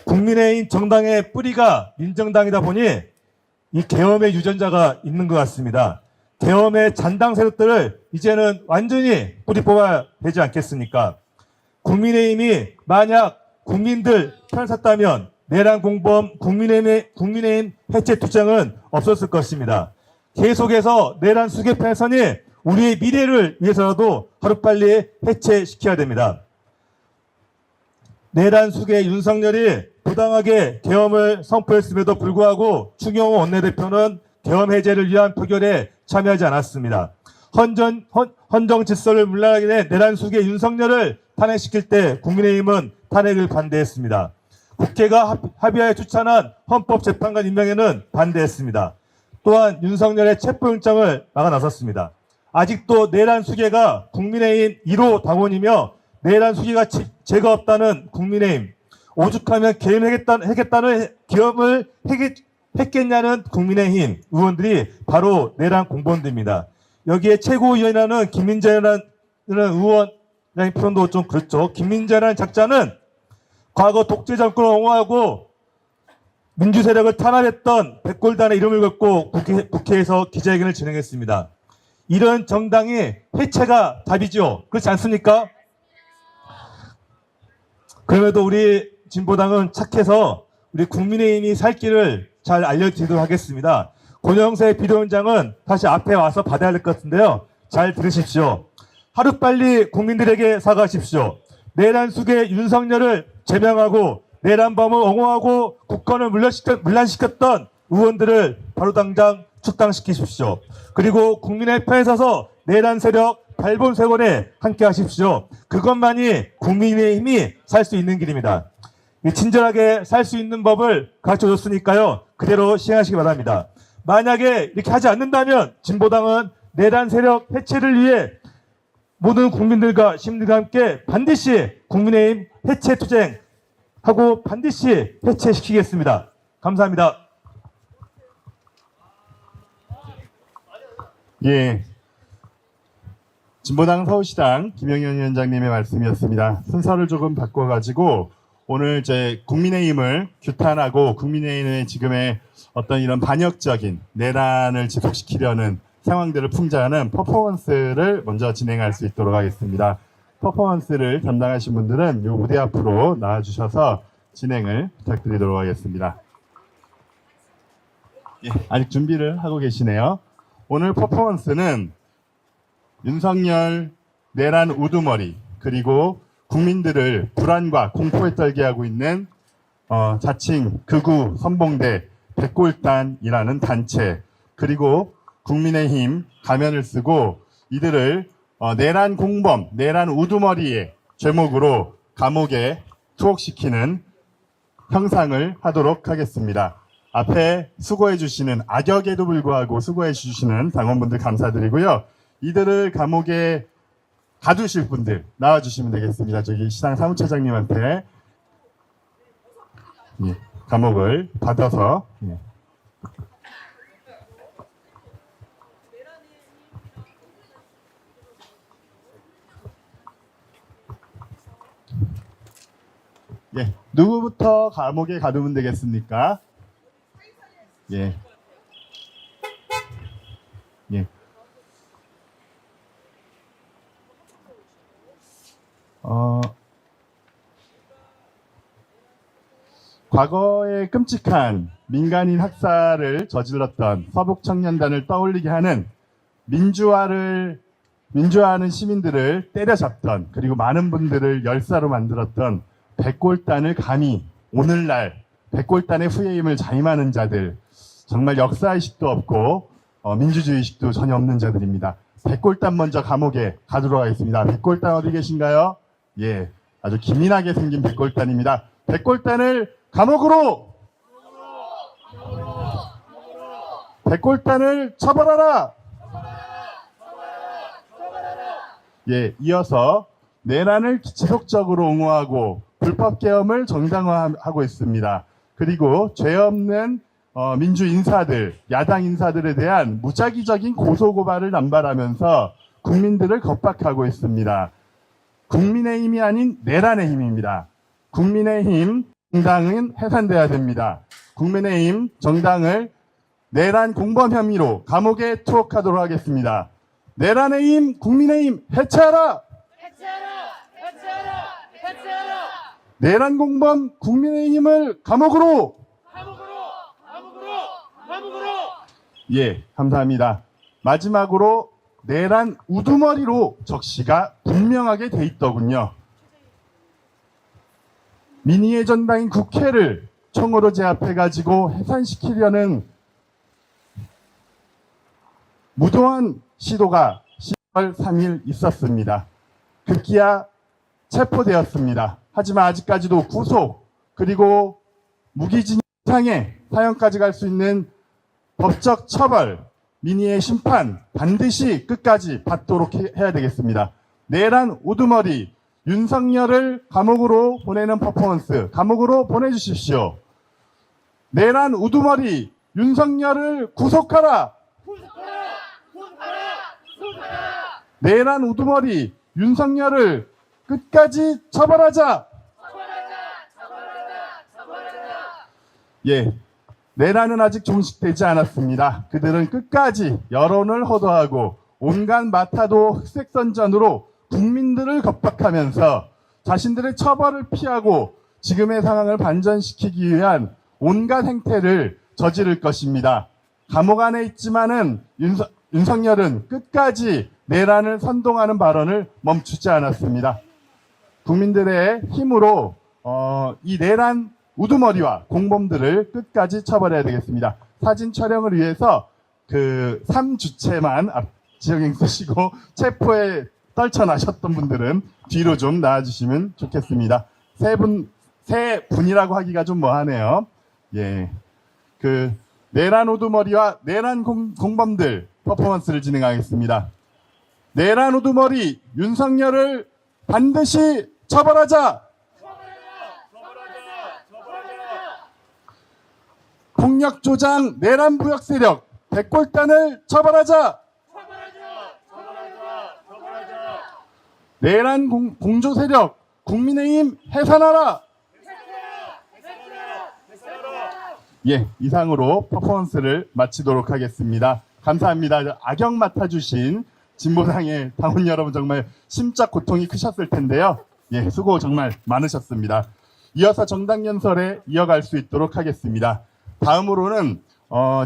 국민의힘 정당의 뿌리가 민정당이다 보니 이 계엄의 유전자가 있는 것 같습니다. 계엄의 잔당 세력들을 이제는 완전히 뿌리 뽑아야 되지 않겠습니까? 국민의힘이 만약 국민들 편을 샀다면 내란 공범 국민의힘 해체 투쟁은 없었을 것입니다. 계속해서 내란 수괴 편에 서니 우리의 미래를 위해서라도 하루빨리 해체시켜야 됩니다. 내란 수괴 윤석열이 부당하게 계엄을 선포했음에도 불구하고 추경호 원내대표는 계엄 해제를 위한 표결에 참여하지 않았습니다. 헌정 질서를 문란하게 된 내란 수괴 윤석열을 탄핵시킬 때 국민의힘은 탄핵을 반대했습니다. 국회가 합의하에 추천한 헌법재판관 임명에는 반대했습니다. 또한 윤석열의 체포영장을 막아 나섰습니다. 아직도 내란 수괴가 국민의힘 1호 당원이며 내란 수괴가 죄가 없다는 국민의힘, 오죽하면 계엄을 했겠냐는 국민의힘 의원들이 바로 내란 공범들입니다. 여기에 최고위원이라는 김민재라는 의원의 표현도 좀 그렇죠. 김민재라는 작자는 과거 독재 정권을 옹호하고 민주세력을 탄압했던 백골단의 이름을 걸고 국회에서 기자회견을 진행했습니다. 이런 정당이 해체가 답이죠. 그렇지 않습니까? 그럼에도 우리 진보당은 착해서 우리 국민의힘이 살 길을 잘 알려드리도록 하겠습니다. 권영세 비대위원장은 다시 앞에 와서 받아야 할 것 같은데요. 잘 들으십시오. 하루빨리 국민들에게 사과하십시오. 내란 수괴 윤석열을 제명하고 내란범을 옹호하고 국권을 물란시켰던 의원들을 바로 당장 축당시키십시오. 그리고 국민의 편에 서서 내란 세력 발본색원에 함께 하십시오. 그것만이 국민의힘이 살 수 있는 길입니다. 친절하게 살 수 있는 법을 가르쳐줬으니까요. 그대로 시행하시기 바랍니다. 만약에 이렇게 하지 않는다면 진보당은 내란 세력 해체를 위해 모든 국민들과 시민들과 함께 반드시 국민의힘 해체 투쟁하고 반드시 해체시키겠습니다. 감사합니다. 예, 진보당 서울시당 김영현 위원장님의 말씀이었습니다. 순서를 조금 바꿔가지고 오늘 이제 국민의힘을 규탄하고 국민의힘의 지금의 어떤 이런 반역적인 내란을 지속시키려는 상황들을 풍자하는 퍼포먼스를 먼저 진행할 수 있도록 하겠습니다. 퍼포먼스를 담당하신 분들은 이 무대 앞으로 나와주셔서 진행을 부탁드리도록 하겠습니다. 예, 아직 준비를 하고 계시네요. 오늘 퍼포먼스는 윤석열 내란 우두머리 그리고 국민들을 불안과 공포에 떨게 하고 있는 자칭 극우 선봉대 백골단이라는 단체 그리고 국민의힘 가면을 쓰고 이들을 내란 공범, 내란 우두머리의 제목으로 감옥에 투옥시키는 형상을 하도록 하겠습니다. 앞에 수고해 주시는 악역에도 불구하고 수고해 주시는 당원분들 감사드리고요. 이들을 감옥에 가두실 분들 나와주시면 되겠습니다. 저기 시당 사무처장님한테 예, 감옥을 받아서 예. 예, 누구부터 감옥에 가두면 되겠습니까? 예. 예. 과거의 끔찍한 민간인 학살을 저질렀던 서북청년단을 떠올리게 하는 민주화하는 시민들을 때려잡던 그리고 많은 분들을 열사로 만들었던 백골단을 감히 오늘날 백골단의 후예임을 자임하는 자들, 정말 역사의식도 없고 민주주의의식도 전혀 없는 자들입니다. 백골단 먼저 감옥에 가도록 하겠습니다. 백골단 어디 계신가요? 예, 아주 기민하게 생긴 백골단입니다. 백골단을 감옥으로! 백골단을 처벌하라! 예, 이어서 내란을 지속적으로 옹호하고 불법 계엄을 정당화하고 있습니다. 그리고 죄 없는 민주 인사들, 야당 인사들에 대한 무작위적인 고소고발을 남발하면서 국민들을 겁박하고 있습니다. 국민의힘이 아닌 내란의 힘입니다. 국민의힘 정당은 해산돼야 됩니다. 국민의힘 정당을 내란 공범 혐의로 감옥에 투옥하도록 하겠습니다. 내란의 힘, 국민의힘 해체하라! 해체하라! 내란 공범 국민의힘을 감옥으로! 예, 감사합니다. 마지막으로 내란 우두머리로 적시가 분명하게 돼 있더군요. 민의의 전당인 국회를 총으로 제압해가지고 해산시키려는 무도한 시도가 10월 3일 있었습니다. 급기야 체포되었습니다. 하지만 아직까지도 구속 그리고 무기징역 이상의 사형까지 갈 수 있는 법적 처벌, 민의의 심판 반드시 끝까지 받도록 해야 되겠습니다. 내란 우두머리 윤석열을 감옥으로 보내는 퍼포먼스 감옥으로 보내주십시오. 내란 우두머리 윤석열을 구속하라. 내란 우두머리 윤석열을 끝까지 처벌하자. 예, 내란은 아직 종식되지 않았습니다. 그들은 끝까지 여론을 호도하고 온갖 마타도 흑색선전으로 국민들을 겁박하면서 자신들의 처벌을 피하고 지금의 상황을 반전시키기 위한 온갖 행태를 저지를 것입니다. 감옥 안에 있지만은 윤석열은 끝까지 내란을 선동하는 발언을 멈추지 않았습니다. 국민들의 힘으로 이 내란 우두머리와 공범들을 끝까지 처벌해야 되겠습니다. 사진 촬영을 위해서 그 3주체만 앞 지역행 쓰시고 체포에 떨쳐나셨던 분들은 뒤로 좀 나와주시면 좋겠습니다. 세 분이라고 하기가 좀 뭐하네요. 예, 그 내란 우두머리와 내란 공범들 퍼포먼스를 진행하겠습니다. 내란 우두머리 윤석열을 반드시 처벌하자. 폭력 조장 내란 부역 세력 백골단을 처벌하자. 내란 공조 세력 국민의힘 해산하라. 예, 이상으로 퍼포먼스를 마치도록 하겠습니다. 감사합니다. 악역 맡아주신 진보당의 당원 여러분 정말 심적 고통이 크셨을 텐데요. 예, 수고 정말 많으셨습니다. 이어서 정당 연설에 이어갈 수 있도록 하겠습니다. 다음으로는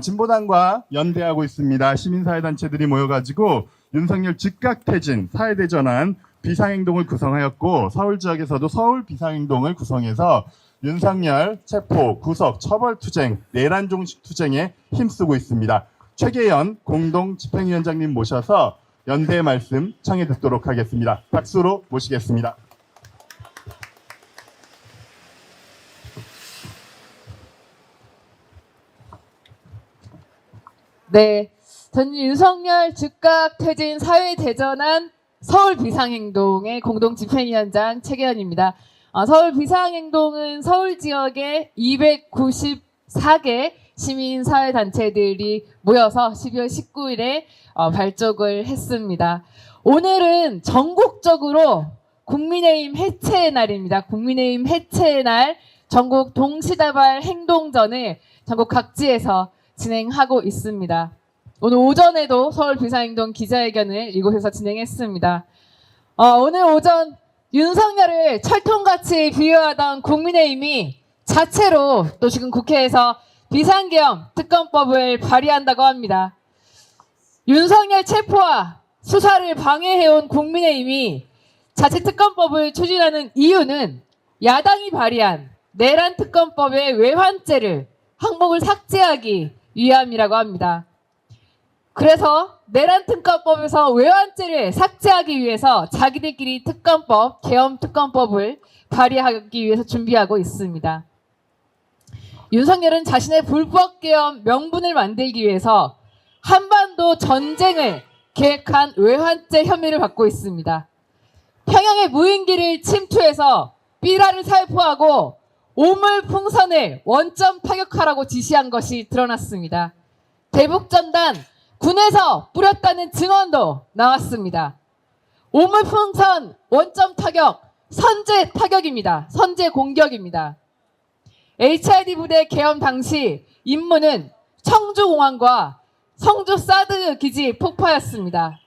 진보당과 연대하고 있습니다. 시민사회단체들이 모여가지고 윤석열 즉각 퇴진 사회대전환 비상행동을 구성하였고 서울 지역에서도 서울 비상행동을 구성해서 윤석열 체포, 구속, 처벌투쟁, 내란 종식 투쟁에 힘쓰고 있습니다. 최계연 공동집행위원장님 모셔서 연대의 말씀 청해 듣도록 하겠습니다. 박수로 모시겠습니다. 네, 저는 윤석열 즉각 퇴진 사회대전환 서울 비상행동의 공동 집행위원장 최계연입니다. 서울 비상행동은 서울 지역의 294개 시민사회단체들이 모여서 12월 19일에 발족을 했습니다. 오늘은 전국적으로 국민의힘 해체의 날입니다. 국민의힘 해체의 날 전국 동시다발 행동전을 전국 각지에서 진행하고 있습니다. 오늘 오전에도 서울 비상행동 기자회견을 이곳에서 진행했습니다. 오늘 오전 윤석열을 철통같이 비유하던 국민의힘이 자체로 또 지금 국회에서 비상계엄 특검법을 발의한다고 합니다. 윤석열 체포와 수사를 방해해온 국민의힘이 자체 특검법을 추진하는 이유는 야당이 발의한 내란 특검법의 외환죄를 항목을 삭제하기 위함이라고 합니다. 그래서 내란 특검법에서 외환죄를 삭제하기 위해서 자기들끼리 특검법, 계엄 특검법을 발의하기 위해서 준비하고 있습니다. 윤석열은 자신의 불법 계엄 명분을 만들기 위해서 한반도 전쟁을 계획한 외환죄 혐의를 받고 있습니다. 평양의 무인기를 침투해서 삐라를 살포하고 오물풍선을 원점 타격하라고 지시한 것이 드러났습니다. 대북전단 군에서 뿌렸다는 증언도 나왔습니다. 오물풍선 원점 타격, 선제 타격입니다. 선제 공격입니다. HID 부대 계엄 당시 임무는 청주공항과 성주 사드 기지 폭파였습니다.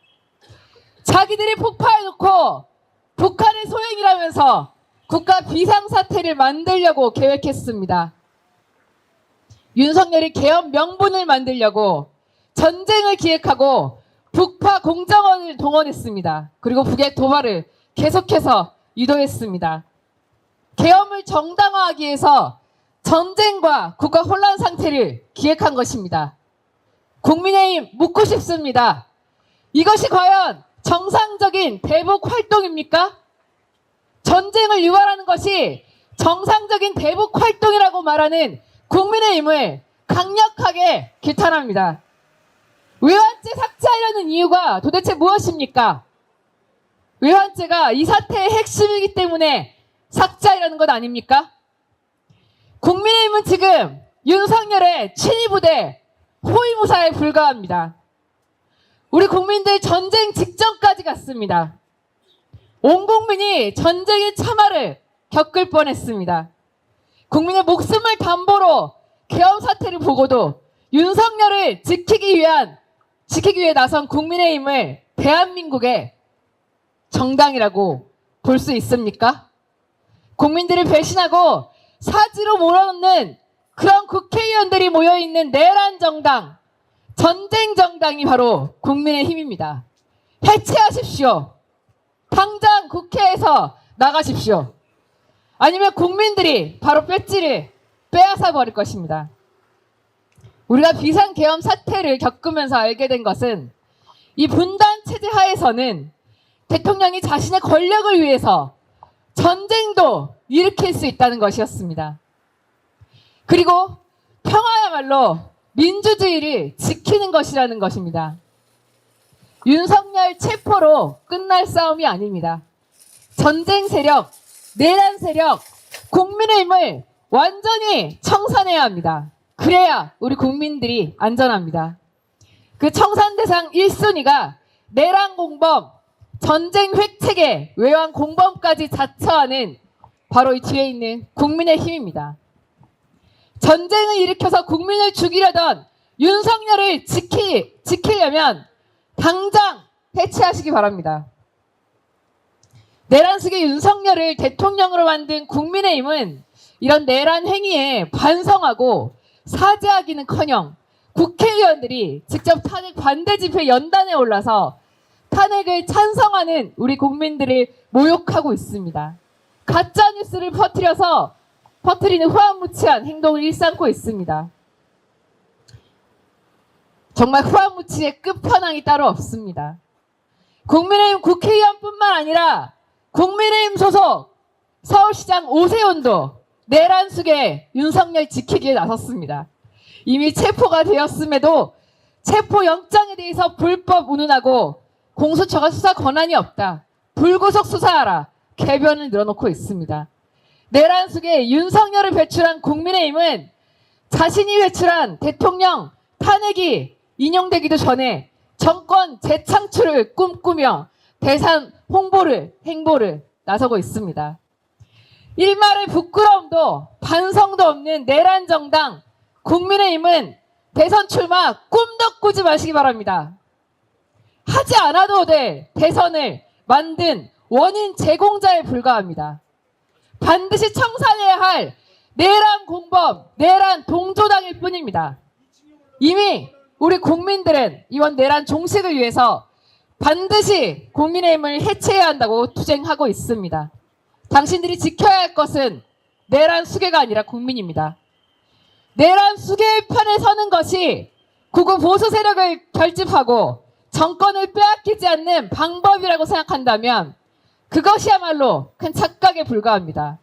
자기들이 폭파해놓고 북한의 소행이라면서 국가 비상사태를 만들려고 계획했습니다. 윤석열이 계엄 명분을 만들려고 전쟁을 기획하고 북파 공정원을 동원했습니다. 그리고 북의 도발을 계속해서 유도했습니다. 계엄을 정당화하기 위해서 전쟁과 국가 혼란 상태를 기획한 것입니다. 국민의힘 묻고 싶습니다. 이것이 과연 정상적인 대북 활동입니까? 전쟁을 유발하는 것이 정상적인 대북 활동이라고 말하는 국민의힘을 강력하게 규탄합니다. 외환죄 삭제하려는 이유가 도대체 무엇입니까? 외환죄가 이 사태의 핵심이기 때문에 삭제하려는 것 아닙니까? 국민의힘은 지금 윤석열의 친위부대 호위무사에 불과합니다. 우리 국민들 전쟁 직전까지 갔습니다. 온 국민이 전쟁의 참화를 겪을 뻔했습니다. 국민의 목숨을 담보로 계엄 사태를 보고도 윤석열을 지키기 위해 나선 국민의힘을 대한민국의 정당이라고 볼 수 있습니까? 국민들을 배신하고 사지로 몰아넣는 그런 국회의원들이 모여있는 내란 정당, 전쟁 정당이 바로 국민의힘입니다. 해체하십시오. 당장 국회에서 나가십시오. 아니면 국민들이 바로 배지를 빼앗아 버릴 것입니다. 우리가 비상계엄 사태를 겪으면서 알게 된 것은 이 분단 체제 하에서는 대통령이 자신의 권력을 위해서 전쟁도 일으킬 수 있다는 것이었습니다. 그리고 평화야말로 민주주의를 지키는 것이라는 것입니다. 윤석열 체포로 끝날 싸움이 아닙니다. 전쟁 세력, 내란 세력, 국민의힘을 완전히 청산해야 합니다. 그래야 우리 국민들이 안전합니다. 그 청산 대상 1순위가 내란 공범, 전쟁 획책에 외환 공범까지 자처하는 바로 이 뒤에 있는 국민의힘입니다. 전쟁을 일으켜서 국민을 죽이려던 윤석열을 지키려면 당장 해체하시기 바랍니다. 내란 속의 윤석열을 대통령으로 만든 국민의힘은 이런 내란 행위에 반성하고 사죄하기는커녕 국회의원들이 직접 탄핵 반대 집회 연단에 올라서 탄핵을 찬성하는 우리 국민들을 모욕하고 있습니다. 가짜뉴스를 퍼뜨리는 후한무치한 행동을 일삼고 있습니다. 정말 후한무치의 끝판왕이 따로 없습니다. 국민의힘 국회의원뿐만 아니라 국민의힘 소속 서울시장 오세훈도 내란 속에 윤석열 지키기에 나섰습니다. 이미 체포가 되었음에도 체포영장에 대해서 불법 운운하고 공수처가 수사 권한이 없다. 불구속 수사하라. 개변을 늘어놓고 있습니다. 내란 속에 윤석열을 배출한 국민의힘은 자신이 배출한 대통령 탄핵이 인용되기도 전에 정권 재창출을 꿈꾸며 대선 행보를 나서고 있습니다. 일말의 부끄러움도 반성도 없는 내란 정당 국민의힘은 대선 출마 꿈도 꾸지 마시기 바랍니다. 하지 않아도 될 대선을 만든 원인 제공자에 불과합니다. 반드시 청산해야 할 내란 공범, 내란 동조당일 뿐입니다. 이미 우리 국민들은 이번 내란 종식을 위해서 반드시 국민의힘을 해체해야 한다고 투쟁하고 있습니다. 당신들이 지켜야 할 것은 내란 수괴가 아니라 국민입니다. 내란 수괴의 편에 서는 것이 극우 보수 세력을 결집하고 정권을 빼앗기지 않는 방법이라고 생각한다면 그것이야말로 큰 착각에 불과합니다.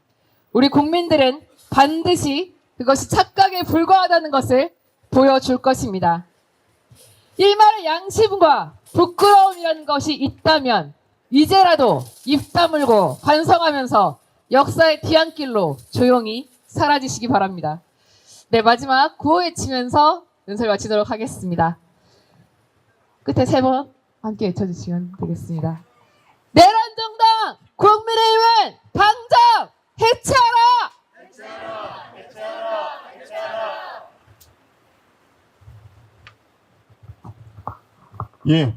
우리 국민들은 반드시 그것이 착각에 불과하다는 것을 보여줄 것입니다. 일말의 양심과 부끄러움이라는 것이 있다면 이제라도 입 다물고 반성하면서 역사의 뒤안길로 조용히 사라지시기 바랍니다. 네, 마지막 구호 외치면서 연설 마치도록 하겠습니다. 끝에 3번 함께 외쳐주시면 되겠습니다. 내란 정당 국민의힘은 당장 해체하라! 예.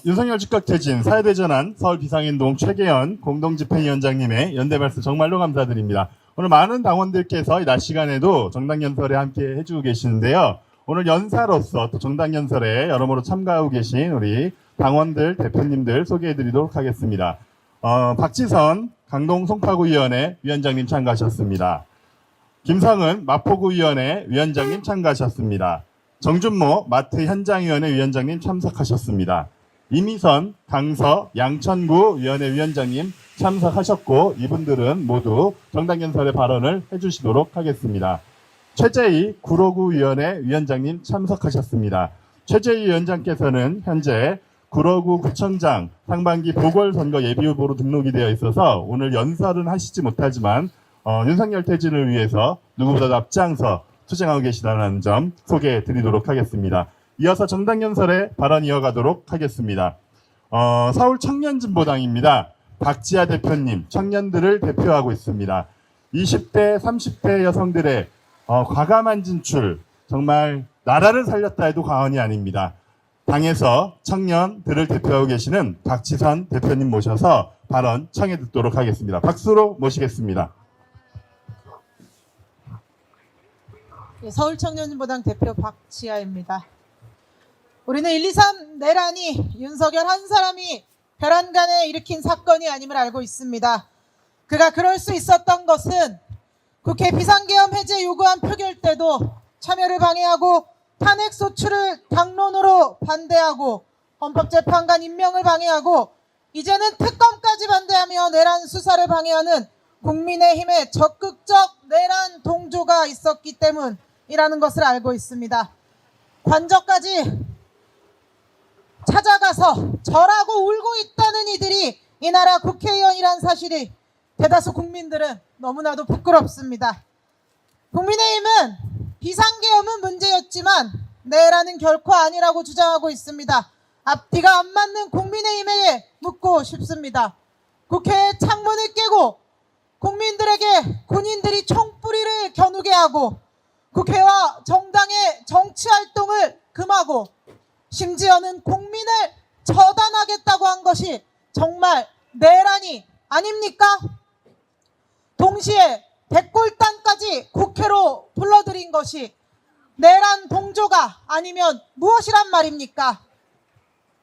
윤석열 즉각 퇴진, 사회대전환, 서울 비상행동 최계현 공동집행위원장님의 연대 발수 정말로 감사드립니다. 오늘 많은 당원들께서 이 낮 시간에도 정당 연설에 함께 해주고 계시는데요. 오늘 연사로서 또 정당 연설에 여러모로 참가하고 계신 우리 당원들, 대표님들 소개해드리도록 하겠습니다. 박지선 강동 송파구위원회 위원장님 참가하셨습니다. 김성은 마포구위원회 위원장님 참가하셨습니다. 정준모 마트 현장위원회 위원장님 참석하셨습니다. 이미선 강서 양천구 위원회 위원장님 참석하셨고 이분들은 모두 정당연설의 발언을 해주시도록 하겠습니다. 최재희 구로구 위원회 위원장님 참석하셨습니다. 최재희 위원장께서는 현재 구로구 구청장 상반기 보궐선거 예비후보로 등록이 되어 있어서 오늘 연설은 하시지 못하지만 윤석열 퇴진을 위해서 누구보다 앞장서 투쟁하고 계시다는 점 소개해 드리도록 하겠습니다. 이어서 정당연설의 발언 이어가도록 하겠습니다. 서울 청년진보당입니다. 박지아 대표님, 청년들을 대표하고 있습니다. 20대, 30대 여성들의 과감한 진출, 정말 나라를 살렸다 해도 과언이 아닙니다. 당에서 청년들을 대표하고 계시는 박지선 대표님 모셔서 발언 청해 듣도록 하겠습니다. 박수로 모시겠습니다. 서울청년진보당 대표 박지아입니다. 우리는 1.23 내란이 윤석열 한 사람이 벼랑간에 일으킨 사건이 아님을 알고 있습니다. 그가 그럴 수 있었던 것은 국회 비상계엄 해제 요구안 표결 때도 참여를 방해하고 탄핵 소추를 당론으로 반대하고 헌법재판관 임명을 방해하고 이제는 특검까지 반대하며 내란 수사를 방해하는 국민의힘의 적극적 내란 동조가 있었기 때문이라는 것을 알고 있습니다. 관저까지 찾아가서 절하고 울고 있다는 이들이 이 나라 국회의원이란 사실이 대다수 국민들은 너무나도 부끄럽습니다. 국민의힘은 비상계엄은 문제였지만 내란은 결코 아니라고 주장하고 있습니다. 앞뒤가 안 맞는 국민의힘에게 묻고 싶습니다. 국회의 창문을 깨고 국민들에게 군인들이 총뿌리를 겨누게 하고 국회와 정당의 정치활동을 금하고 심지어는 국민을 처단하겠다고 한 것이 정말 내란이 아닙니까? 동시에 백골단까지 국회로 불러들인 것이 내란 동조가 아니면 무엇이란 말입니까?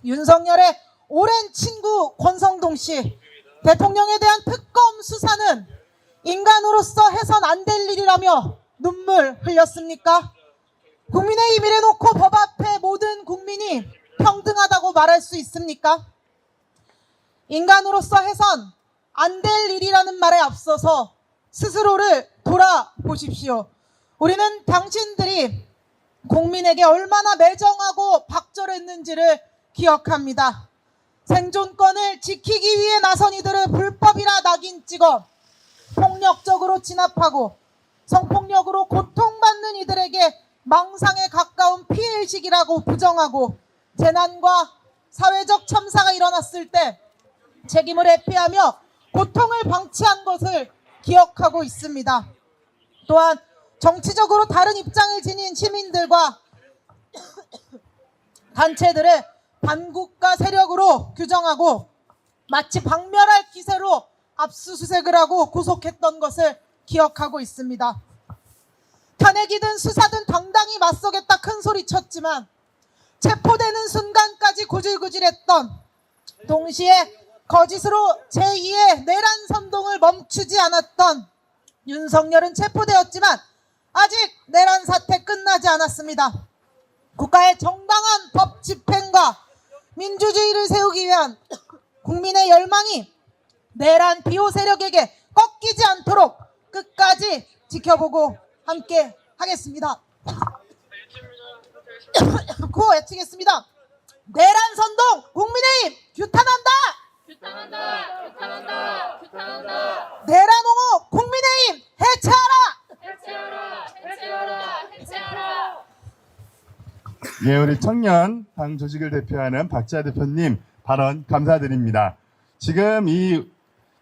윤석열의 오랜 친구 권성동 씨, 대통령에 대한 특검 수사는 인간으로서 해선 안 될 일이라며 눈물 흘렸습니까? 국민의힘 이래놓고 법 앞에 모든 국민이 평등하다고 말할 수 있습니까? 인간으로서 해선 안 될 일이라는 말에 앞서서 스스로를 돌아보십시오. 우리는 당신들이 국민에게 얼마나 매정하고 박절했는지를 기억합니다. 생존권을 지키기 위해 나선 이들을 불법이라 낙인 찍어 폭력적으로 진압하고 성폭력으로 고통받는 이들에게 망상에 가까운 피해의식이라고 부정하고 재난과 사회적 참사가 일어났을 때 책임을 회피하며 고통을 방치한 것을 기억하고 있습니다. 또한 정치적으로 다른 입장을 지닌 시민들과 단체들을 반국가 세력으로 규정하고 마치 박멸할 기세로 압수수색을 하고 구속했던 것을 기억하고 있습니다. 탄핵이든 수사든 당당히 맞서겠다 큰 소리 쳤지만 체포되는 순간까지 구질구질했던, 동시에 거짓으로 제2의 내란 선동을 멈추지 않았던 윤석열은 체포되었지만 아직 내란 사태 끝나지 않았습니다. 국가의 정당한 법 집행과 민주주의를 세우기 위한 국민의 열망이 내란 비호 세력에게 꺾이지 않도록 끝까지 지켜보고 함께 하겠습니다. 구호 외치겠습니다. 내란 선동 국민의힘 규탄한다. 규탄한다. 규탄한다. 규탄한다. 내란 옹호 국민의힘 해체하라. 해체하라. 해체하라. 해체하라. 예, 우리 청년 당 조직을 대표하는 박지하 대표님 발언 감사드립니다. 지금 이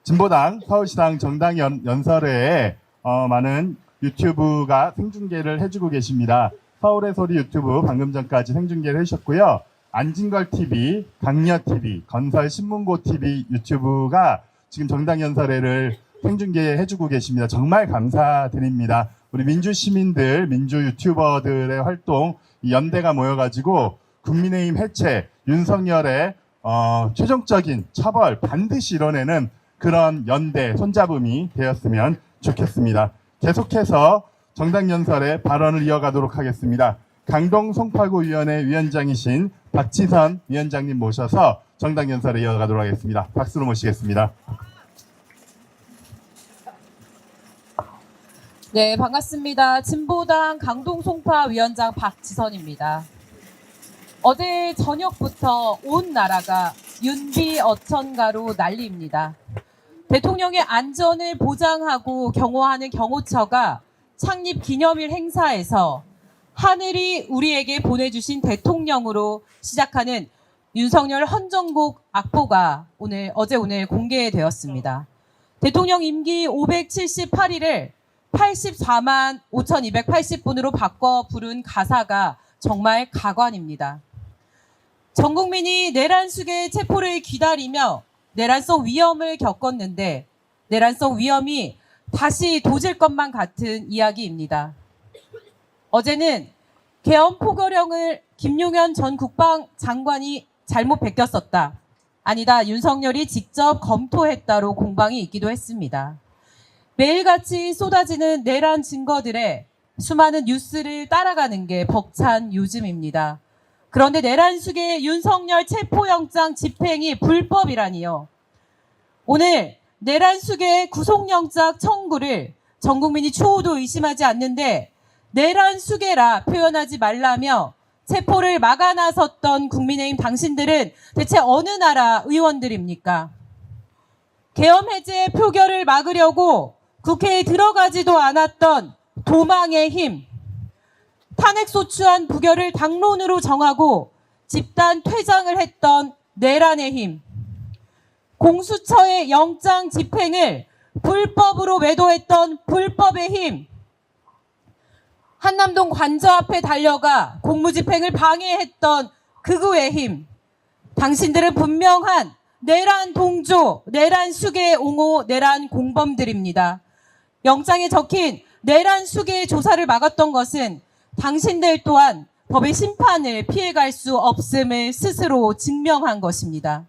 진보당 서울시당 정당 연설회에 많은 유튜브가 생중계를 해주고 계십니다. 서울의 소리 유튜브 방금 전까지 생중계를 해주셨고요. 안진걸 TV, 강려 TV, 건설 신문고 TV 유튜브가 지금 정당 연설회를 생중계해주고 계십니다. 정말 감사드립니다. 우리 민주 시민들, 민주 유튜버들의 활동, 이 연대가 모여가지고 국민의힘 해체, 윤석열의 최종적인 처벌 반드시 이뤄내는 그런 연대, 손잡음이 되었으면 좋겠습니다. 계속해서 정당연설의 발언을 이어가도록 하겠습니다. 강동 송파구위원회 위원장이신 박지선 위원장님 모셔서 정당연설에 이어가도록 하겠습니다. 박수로 모시겠습니다. 네, 반갑습니다. 진보당 강동 송파 위원장 박지선입니다. 어제 저녁부터 온 나라가 윤비 어천가로 난리입니다. 대통령의 안전을 보장하고 경호하는 경호처가 창립 기념일 행사에서 하늘이 우리에게 보내주신 대통령으로 시작하는 윤석열 헌정곡 악보가 어제 오늘 공개되었습니다. 대통령 임기 578일을 84만 5,280분으로 바꿔 부른 가사가 정말 가관입니다. 전 국민이 내란숙의 체포를 기다리며 내란성 위험을 겪었는데 내란성 위험이 다시 도질 것만 같은 이야기입니다. 어제는 계엄 포고령을 김용현 전 국방장관이 잘못 베꼈었다. 아니다, 윤석열이 직접 검토했다로 공방이 있기도 했습니다. 매일같이 쏟아지는 내란 증거들에 수많은 뉴스를 따라가는 게 벅찬 요즘입니다. 그런데 내란숙의 윤석열 체포영장 집행이 불법이라니요. 오늘 내란숙의 구속영장 청구를 전 국민이 추호도 의심하지 않는데 내란숙애라 표현하지 말라며 체포를 막아 나섰던 국민의힘 당신들은 대체 어느 나라 의원들입니까? 계엄 해제 표결을 막으려고 국회에 들어가지도 않았던 도망의 힘, 탄핵소추안 부결을 당론으로 정하고 집단 퇴장을 했던 내란의 힘, 공수처의 영장 집행을 불법으로 매도했던 불법의 힘, 한남동 관저 앞에 달려가 공무집행을 방해했던 극우의 힘, 당신들은 분명한 내란 동조, 내란 수괴 옹호, 내란 공범들입니다. 영장에 적힌 내란 수괴 조사를 막았던 것은 당신들 또한 법의 심판을 피해갈 수 없음을 스스로 증명한 것입니다.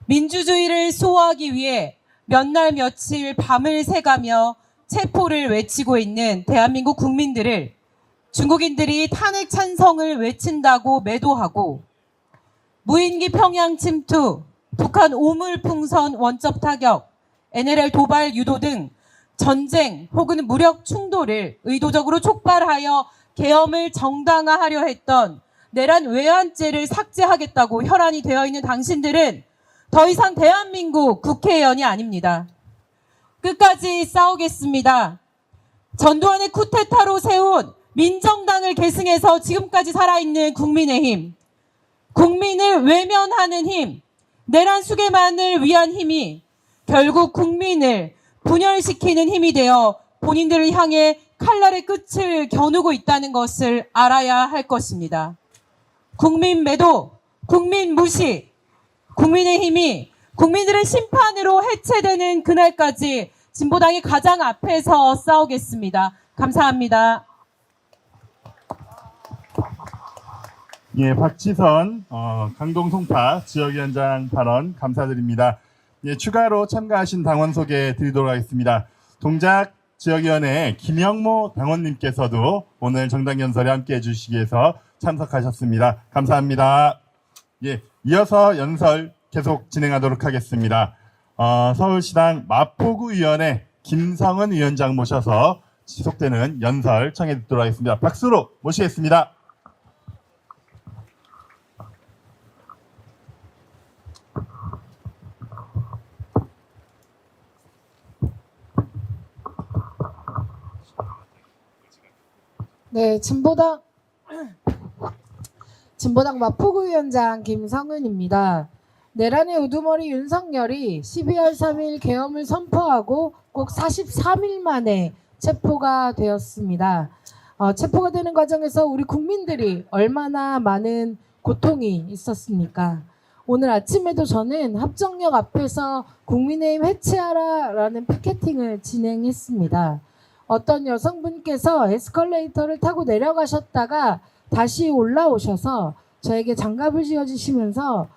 민주주의를 수호하기 위해 몇 날 며칠 밤을 새가며 체포를 외치고 있는 대한민국 국민들을 중국인들이 탄핵 찬성을 외친다고 매도하고 무인기 평양 침투, 북한 오물풍선 원점 타격, NLL 도발 유도 등 전쟁 혹은 무력 충돌을 의도적으로 촉발하여 계엄을 정당화하려 했던 내란 외환죄를 삭제하겠다고 혈안이 되어 있는 당신들은 더 이상 대한민국 국회의원이 아닙니다. 끝까지 싸우겠습니다. 전두환의 쿠데타로 세운 민정당을 계승해서 지금까지 살아있는 국민의힘, 국민을 외면하는 힘, 내란 수괴만을 위한 힘이 결국 국민을 분열시키는 힘이 되어 본인들을 향해 칼날의 끝을 겨누고 있다는 것을 알아야 할 것입니다. 국민 매도, 국민 무시, 국민의힘이 국민들의 심판으로 해체되는 그날까지 진보당이 가장 앞에서 싸우겠습니다. 감사합니다. 예, 박지선 강동 송파 지역위원장 발언 감사드립니다. 예, 추가로 참가하신 당원 소개해 드리도록 하겠습니다. 동작 지역위원회 김영모 당원님께서도 오늘 정당 연설에 함께해 주시기 위해서 참석하셨습니다. 감사합니다. 예, 이어서 연설 계속 진행하도록 하겠습니다. 서울시당 마포구위원회 김성은 위원장 모셔서 지속되는 연설 청해 듣도록 하겠습니다. 박수로 모시겠습니다. 네, 진보당 마포구위원장 김성은입니다. 내란의 우두머리 윤석열이 12월 3일 계엄을 선포하고 꼭 43일 만에 체포가 되었습니다. 체포가 되는 과정에서 우리 국민들이 얼마나 많은 고통이 있었습니까? 오늘 아침에도 저는 합정역 앞에서 국민의힘 해체하라라는 피켓팅을 진행했습니다. 어떤 여성분께서 에스컬레이터를 타고 내려가셨다가 다시 올라오셔서 저에게 장갑을 쥐어주시면서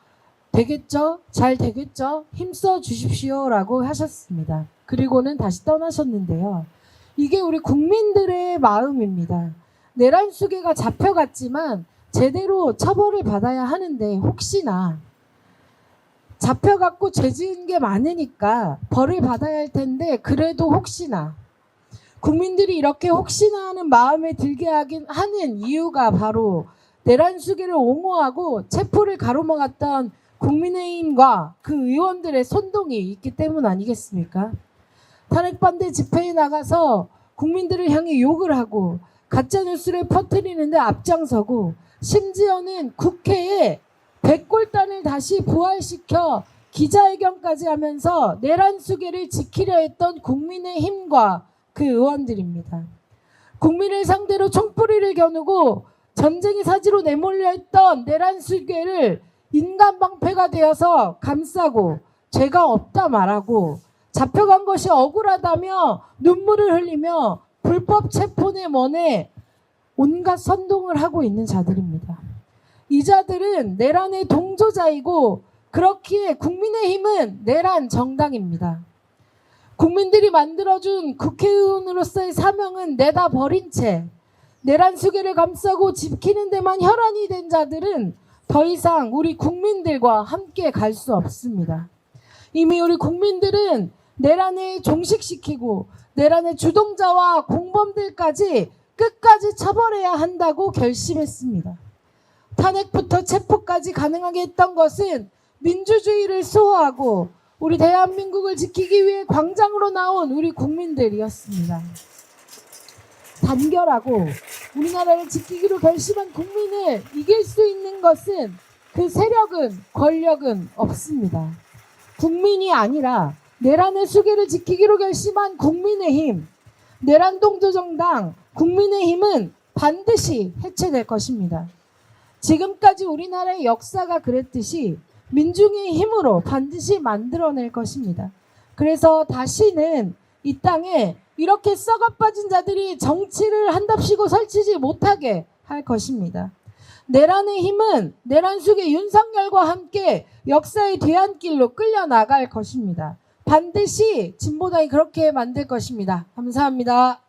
되겠죠? 잘 되겠죠? 힘써 주십시오라고 하셨습니다. 그리고는 다시 떠나셨는데요. 이게 우리 국민들의 마음입니다. 내란 수괴가 잡혀갔지만 제대로 처벌을 받아야 하는데 혹시나 잡혀갖고 죄 지은 게 많으니까 벌을 받아야 할 텐데 그래도 혹시나 국민들이 이렇게 혹시나 하는 마음에 들게 하는 이유가 바로 내란 수괴를 옹호하고 체포를 가로막았던 국민의힘과 그 의원들의 선동이 있기 때문 아니겠습니까? 탄핵반대 집회에 나가서 국민들을 향해 욕을 하고 가짜뉴스를 퍼뜨리는데 앞장서고 심지어는 국회에 백골단을 다시 부활시켜 기자회견까지 하면서 내란 수괴를 지키려 했던 국민의힘과 그 의원들입니다. 국민을 상대로 총뿌리를 겨누고 전쟁의 사지로 내몰려 했던 내란 수괴를 인간방패가 되어서 감싸고 죄가 없다 말하고 잡혀간 것이 억울하다며 눈물을 흘리며 불법 체포내 뭐내 온갖 선동을 하고 있는 자들입니다. 이 자들은 내란의 동조자이고 그렇기에 국민의힘은 내란 정당입니다. 국민들이 만들어준 국회의원으로서의 사명은 내다 버린 채 내란 수괴를 감싸고 지키는 데만 혈안이 된 자들은 더 이상 우리 국민들과 함께 갈 수 없습니다. 이미 우리 국민들은 내란을 종식시키고 내란의 주동자와 공범들까지 끝까지 처벌해야 한다고 결심했습니다. 탄핵부터 체포까지 가능하게 했던 것은 민주주의를 수호하고 우리 대한민국을 지키기 위해 광장으로 나온 우리 국민들이었습니다. 단결하고 우리나라를 지키기로 결심한 국민을 이길 수 있는 것은 그 세력은 권력은 없습니다. 국민이 아니라 내란의 수괴를 지키기로 결심한 국민의힘, 내란 동조정당 국민의힘은 반드시 해체될 것입니다. 지금까지 우리나라의 역사가 그랬듯이 민중의 힘으로 반드시 만들어낼 것입니다. 그래서 다시는 이 땅에 이렇게 썩어빠진 자들이 정치를 한답시고 설치지 못하게 할 것입니다. 내란의 힘은 내란 수괴 윤석열과 함께 역사의 뒤안길로 끌려나갈 것입니다. 반드시 진보당이 그렇게 만들 것입니다. 감사합니다.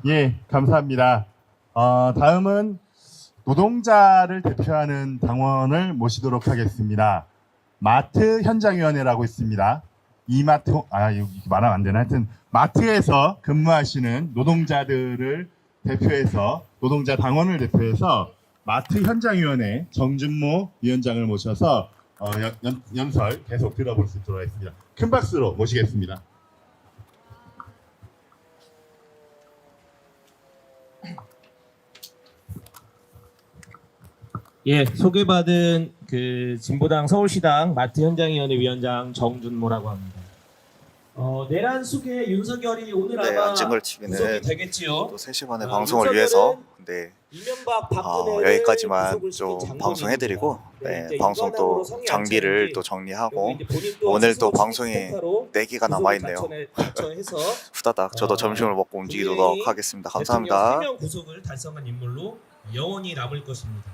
예, 감사합니다. 다음은 노동자를 대표하는 당원을 모시도록 하겠습니다. 마트 현장위원회라고 있습니다. 이마트 여기 말하면 안 되나? 하여튼 마트에서 근무하시는 노동자들을 대표해서 노동자 당원을 대표해서 마트 현장위원회 정준모 위원장을 모셔서 연설 계속 들어볼 수 있도록 하겠습니다. 큰 박수로 모시겠습니다. 예, 소개받은 그 진보당 서울시당 마트 현장위원회 위원장 정준모라고 합니다. 내란 속에 윤석열이 오늘 네, 아마 안진 걸치기는 구속이 되겠지요. 또 3시 반에 방송을 위해서 이명박 박근혜를 여기까지만 구속을 좀 시킨 방송해드리고 장본입니다. 이제 방송 또 이관왕으로 성이 안 장비를 차는지, 또 정리하고 그리고 이제 본인 또 오늘 스스로 또 방송이 스티커로 4개가 남아있네요. 자처해서 후다닥 저도 점심을 먹고 움직이도록 하겠습니다. 감사합니다. 대통령 3명 구속을 달성한 인물로 영원히 남을 것입니다.